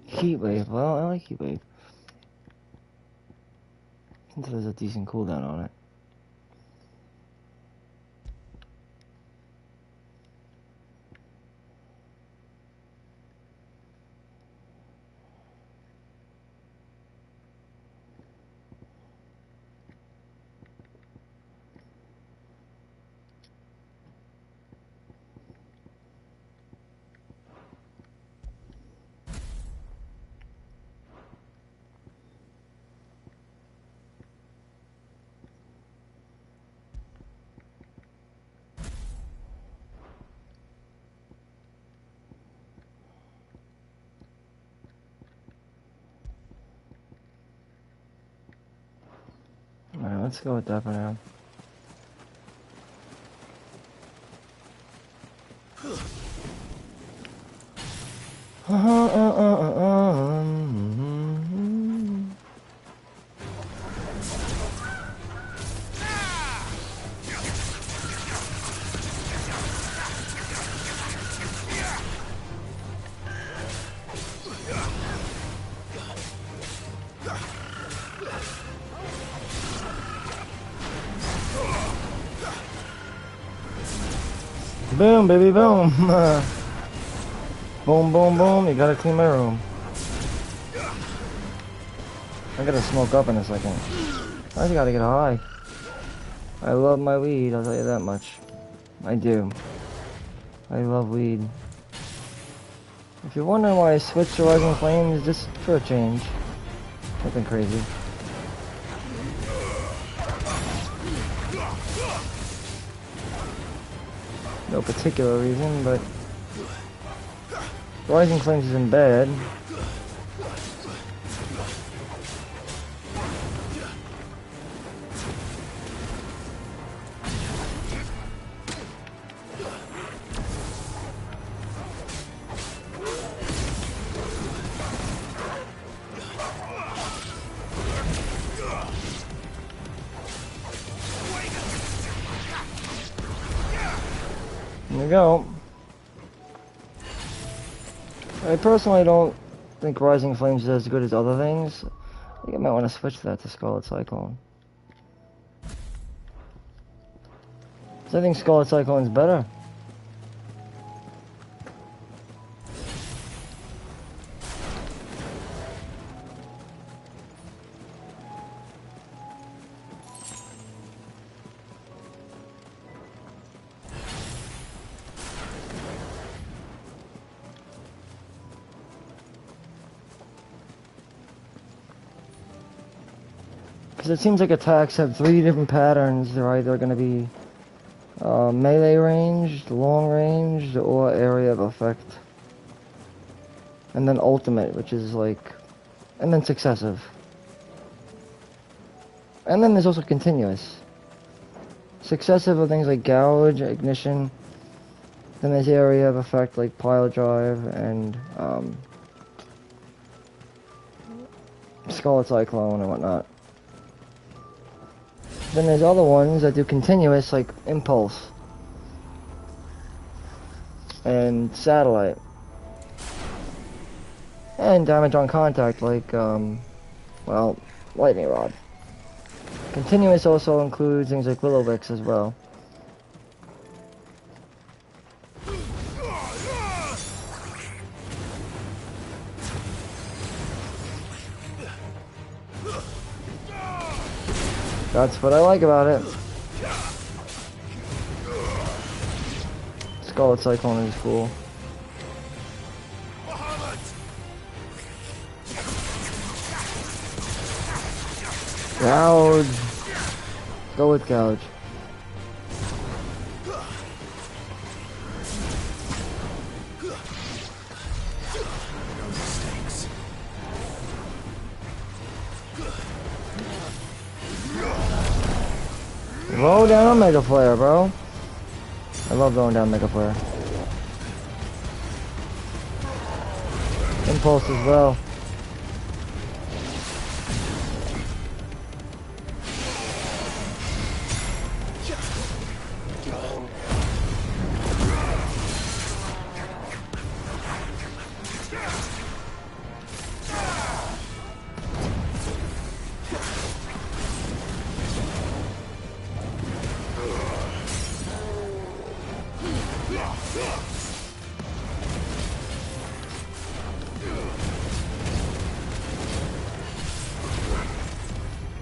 Heat Wave. Well, I like Heat Wave. Since there's a decent cooldown on it. Alright, let's go with that for now. Boom, baby, boom. Boom, boom, boom. You gotta clean my room. I gotta smoke up in a second. I just gotta get high. I love my weed, I'll tell you that much. I do. I love weed. If you're wondering why I switched to Rising Flames, just for a change. Nothing crazy. No particular reason, but Rising Flames isn't bad. There we go. I personally don't think Rising Flames is as good as other things. I think I might want to switch that to Scarlet Cyclone. I think Scarlet Cyclone's better. Because it seems like attacks have 3 different patterns. They're either going to be melee ranged, long ranged, or area of effect. And then ultimate, which is like... And then successive. And then there's also continuous. Successive are things like gouge, ignition. Then there's area of effect like pile drive and Scarlet Cyclone and whatnot. Then there's other ones that do continuous, like Impulse and Satellite, and damage on contact, like well, Lightning Rod. Continuous also includes things like Willow Wicks as well. That's what I like about it. Scarlet Cyclone is cool. Gouge. Go with Gouge. Roll down Mega Flare, bro. I love going down Mega Flare. Impulse as well.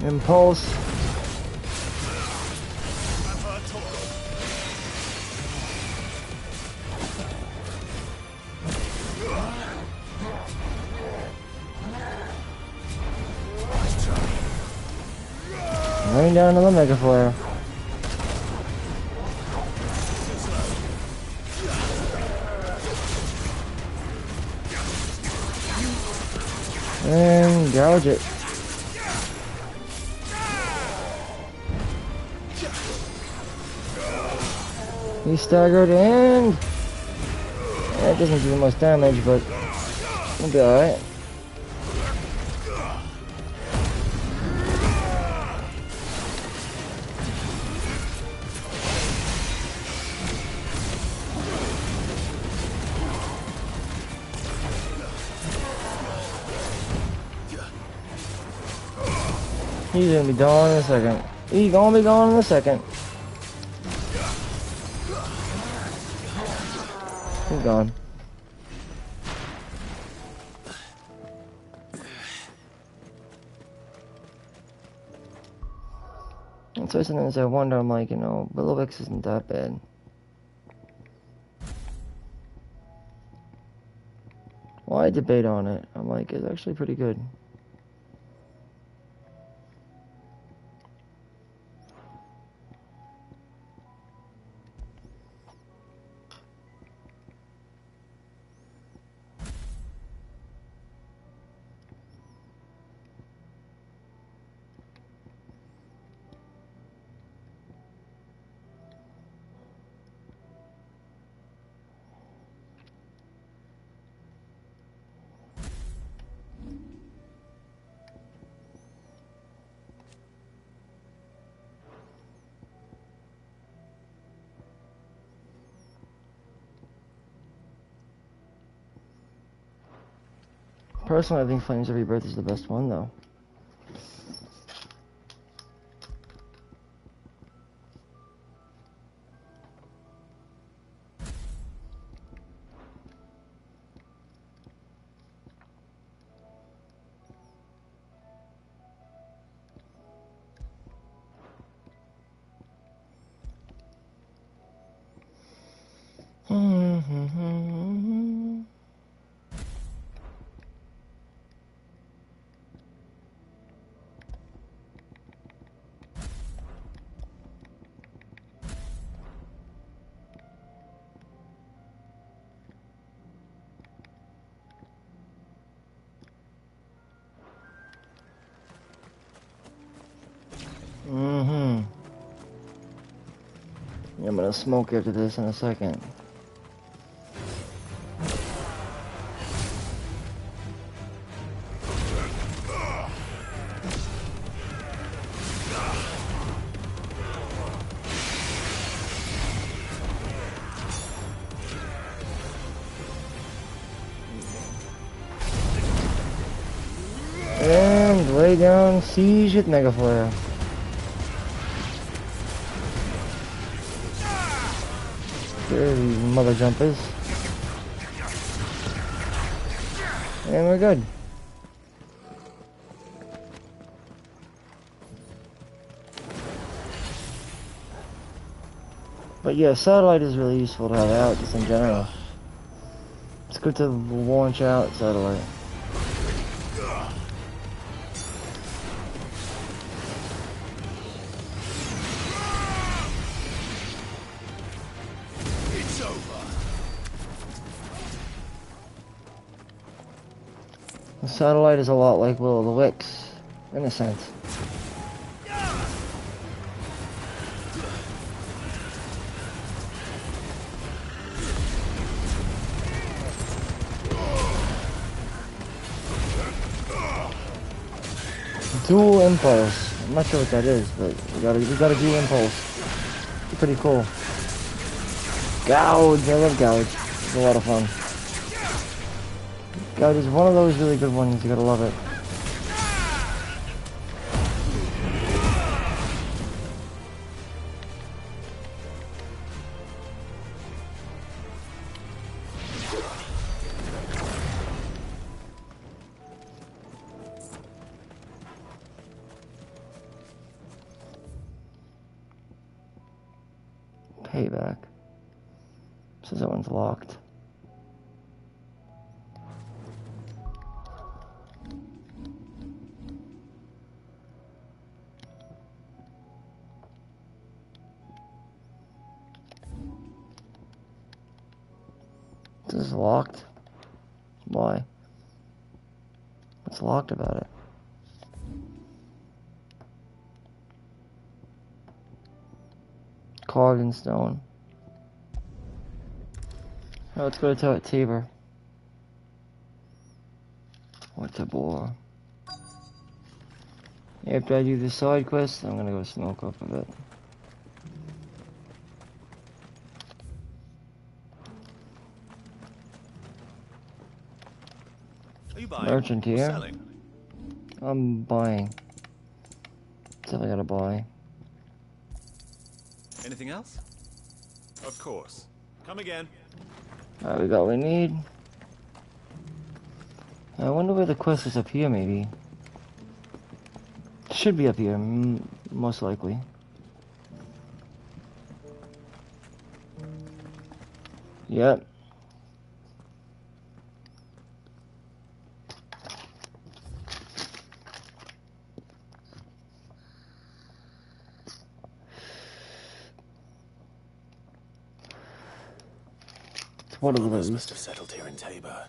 Impulse. Rain down another Mega Flare. And gouge it. He's staggered and it doesn't do the most damage, but it'll be alright. He's gonna be gone in a second. He's gonna be gone in a second. He's gone. And so sometimes I wonder, I'm like, you know, Willow Wicks isn't that bad. Well, I debate on it. I'm like, it's actually pretty good. Personally, I think Flames of Rebirth is the best one, though. Yeah, I'm gonna smoke after this in a second. And lay down siege with Mega Flare. There, these mother jumpers. And we're good. But yeah, satellite is really useful to have out, just in general. It's good to launch out satellite. It's over. The satellite is a lot like Will of the Wisps, in a sense. Dual impulse. I'm not sure what that is, but we got a dual impulse. It's pretty cool. Gouge. I love Gouge. It's a lot of fun. Gouge is one of those really good ones. You gotta love it. Payback. Says that one's locked. This is locked. Why? What's locked about it? Carved in stone. Oh, let's go to Tabor. Or Tabor. After I do the side quest, I'm gonna go smoke up a bit. Are you buying? Merchant here. Selling? I'm buying. Definitely gotta buy. Anything else? Of course. Come again. Alright, we got what we need. I wonder where the quest is up here, maybe. Should be up here, most likely. Yep. What are those? Must have settled here in Tabor.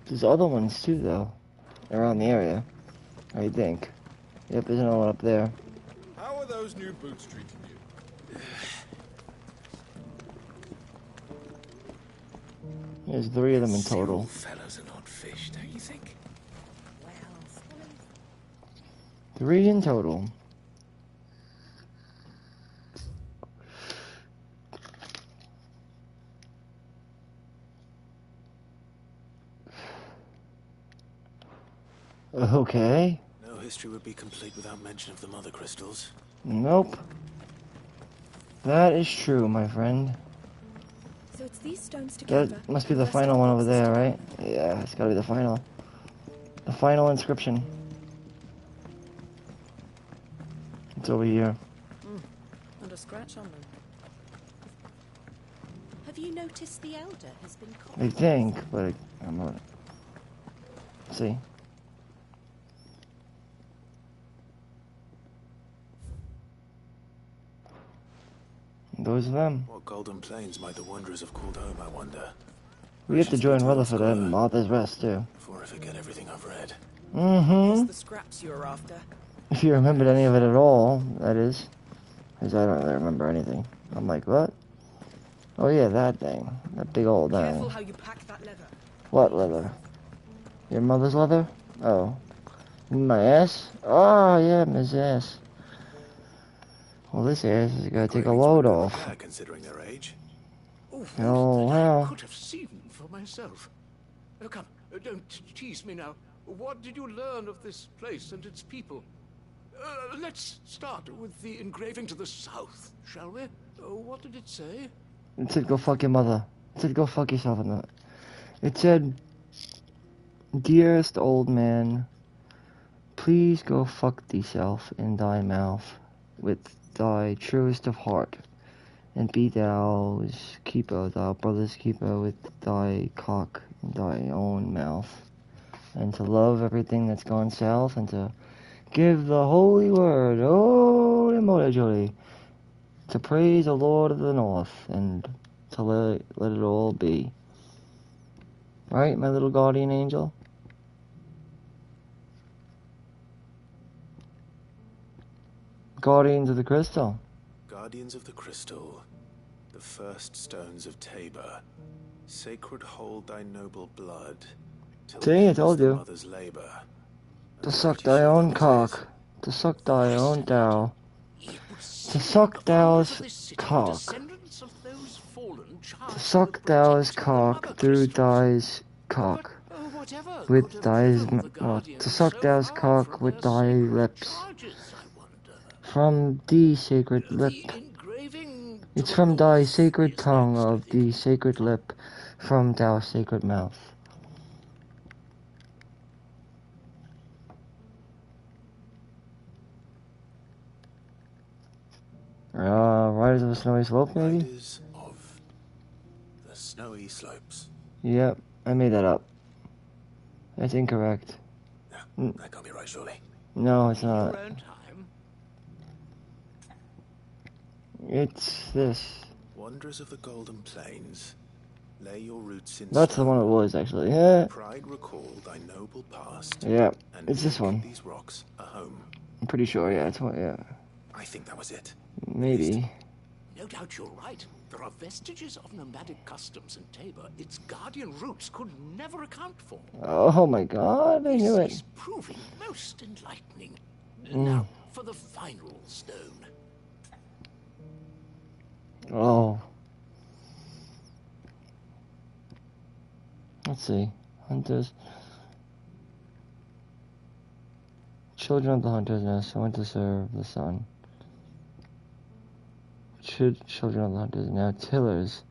There's other ones too, though, around the area. I think. Yep, there's another one up there. How are those new boots treating you? There's 3 of them in total. Fellows are not fish, don't you think? 3 in total. Okay. No history would be complete without mention of the mother crystals. Nope. That is true, my friend. So it's these stones together. That must be the final one over there, right? Yeah, it's gotta be the final. The final inscription. It's over here. And a scratch on them. Have you noticed the elder has been caught? I think, but I'm not. See. Those are them. What golden plains might the wanderers have called home, I wonder? We have to join Rutherford and Martha's Rest too. Before I forget everything I've read. Mm-hmm. The scraps you're after. If you remembered any of it at all, that is. Because I don't really remember anything. I'm like, what? Oh yeah, that thing. That big old thing. Careful how you pack that leather. What leather? Your mother's leather? Oh. My ass? Oh yeah, Miss Ass. Well, this ass is gonna take a load off. Considering their age. Oh, wow. I could have seen for myself. Oh, come, don't tease me now. What did you learn of this place and its people? Let's start with the engraving to the south, shall we? What did it say? It said, go fuck your mother. It said, go fuck yourself in that. It said, dearest old man, please go fuck thyself in thy mouth with thy truest of heart, and be thou's keeper, thou brother's keeper with thy cock in thy own mouth, and to love everything that's gone south, and to give the holy word, holy moly jolly, to praise the Lord of the North, and to let it all be. Right, my little guardian angel? Guardians of the Crystal. Guardians of the Crystal, the first stones of Tabor, sacred hold thy noble blood, till See, I told you. mother's labor. To suck thy own cock, to suck thy own thou, to suck thou's cock, to suck thou's cock through thy's cock, with thy's, to suck thou's cock with thy lips, from the sacred lip. It's from thy sacred tongue of the sacred lip, from thou sacred mouth. Riders of the Snowy Slope, maybe? Riders of the Snowy Slopes. Yep, I made that up. That's incorrect. No, that can't be right, surely. No, it's not. It's this. Wanderers of the Golden Plains, lay your roots in That's the one it was, actually. Yeah. Pride recall thy noble past. Yeah, and it's this one. These rocks a home. I'm pretty sure, yeah, it's one, yeah. I think that was it. Maybe. No doubt you're right. There are vestiges of nomadic customs in Tabor its guardian roots could never account for. Oh my god, I knew This it. is proving most enlightening. Now, for the final stone. Oh. Let's see. Hunters. Children of the hunter's nest went to serve the sun. Children of the hunters, now tillers.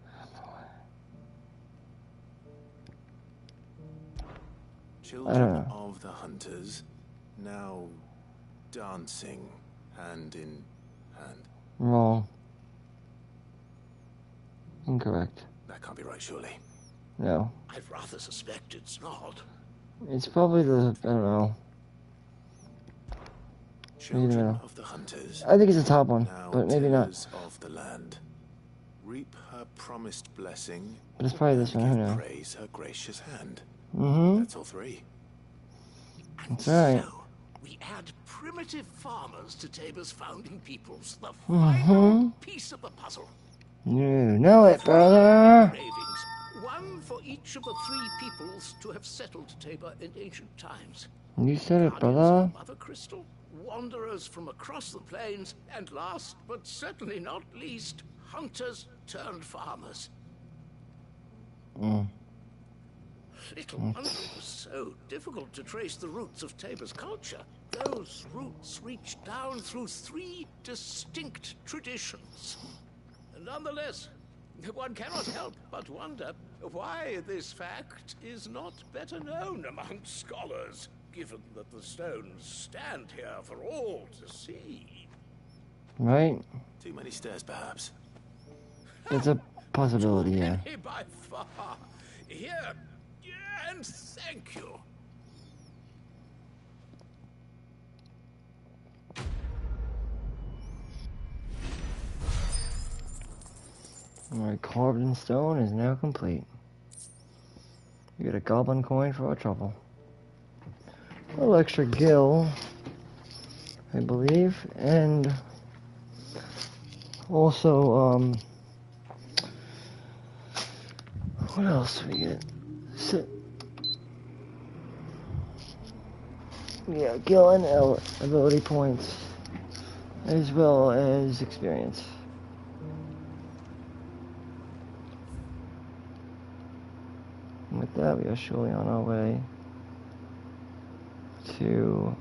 Children of the hunters, now dancing hand in hand. Wrong. Incorrect. That can't be right, surely. No. I'd rather suspect it's not. It's probably the, I don't know. Maybe no. Of the hunters, I think it's the top one, now but maybe not. tillers of the land. Reap her promised blessing. But it's probably this one, who knows? Praise her gracious hand. Mm-hmm. That's all three. That's right. So, we add primitive farmers to Tabor's founding peoples, the Mm-hmm. final piece of the puzzle. You know it, brother. Engravings, one for each of the three peoples to have settled Tabor in ancient times. You said it, brother. Mother Crystal, wanderers from across the plains, and last but certainly not least, hunters turned farmers. Little wonder it was so difficult to trace the roots of Tabor's culture. Those roots reach down through 3 distinct traditions. Nonetheless, one cannot help but wonder why this fact is not better known among scholars, given that the stones stand here for all to see. Right? Too many stairs, perhaps. It's a possibility, yeah. By far. Here, and thank you. Alright, carved in stone is now complete. You get a goblin coin for our trouble. A little extra gil, I believe, and also, what else do we get? Yeah, gil and ability points, as well as experience. And with that, we are surely on our way to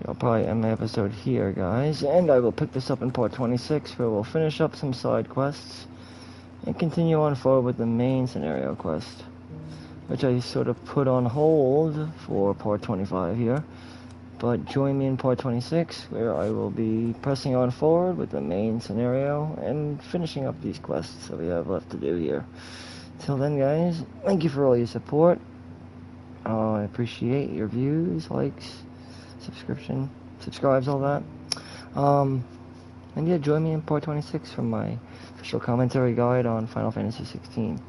I'll probably end my episode here, guys, and I will pick this up in part 26, where we'll finish up some side quests and continue on forward with the main scenario quest, which I sort of put on hold for part 25 here. But join me in part 26, where I will be pressing on forward with the main scenario and finishing up these quests that we have left to do here. Till then, guys, thank you for all your support. I appreciate your views, likes, subscribes, all that. And yeah, join me in part 26 for my official commentary guide on Final Fantasy XVI.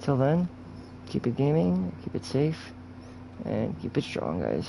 Till then, keep it gaming, keep it safe, and keep it strong, guys.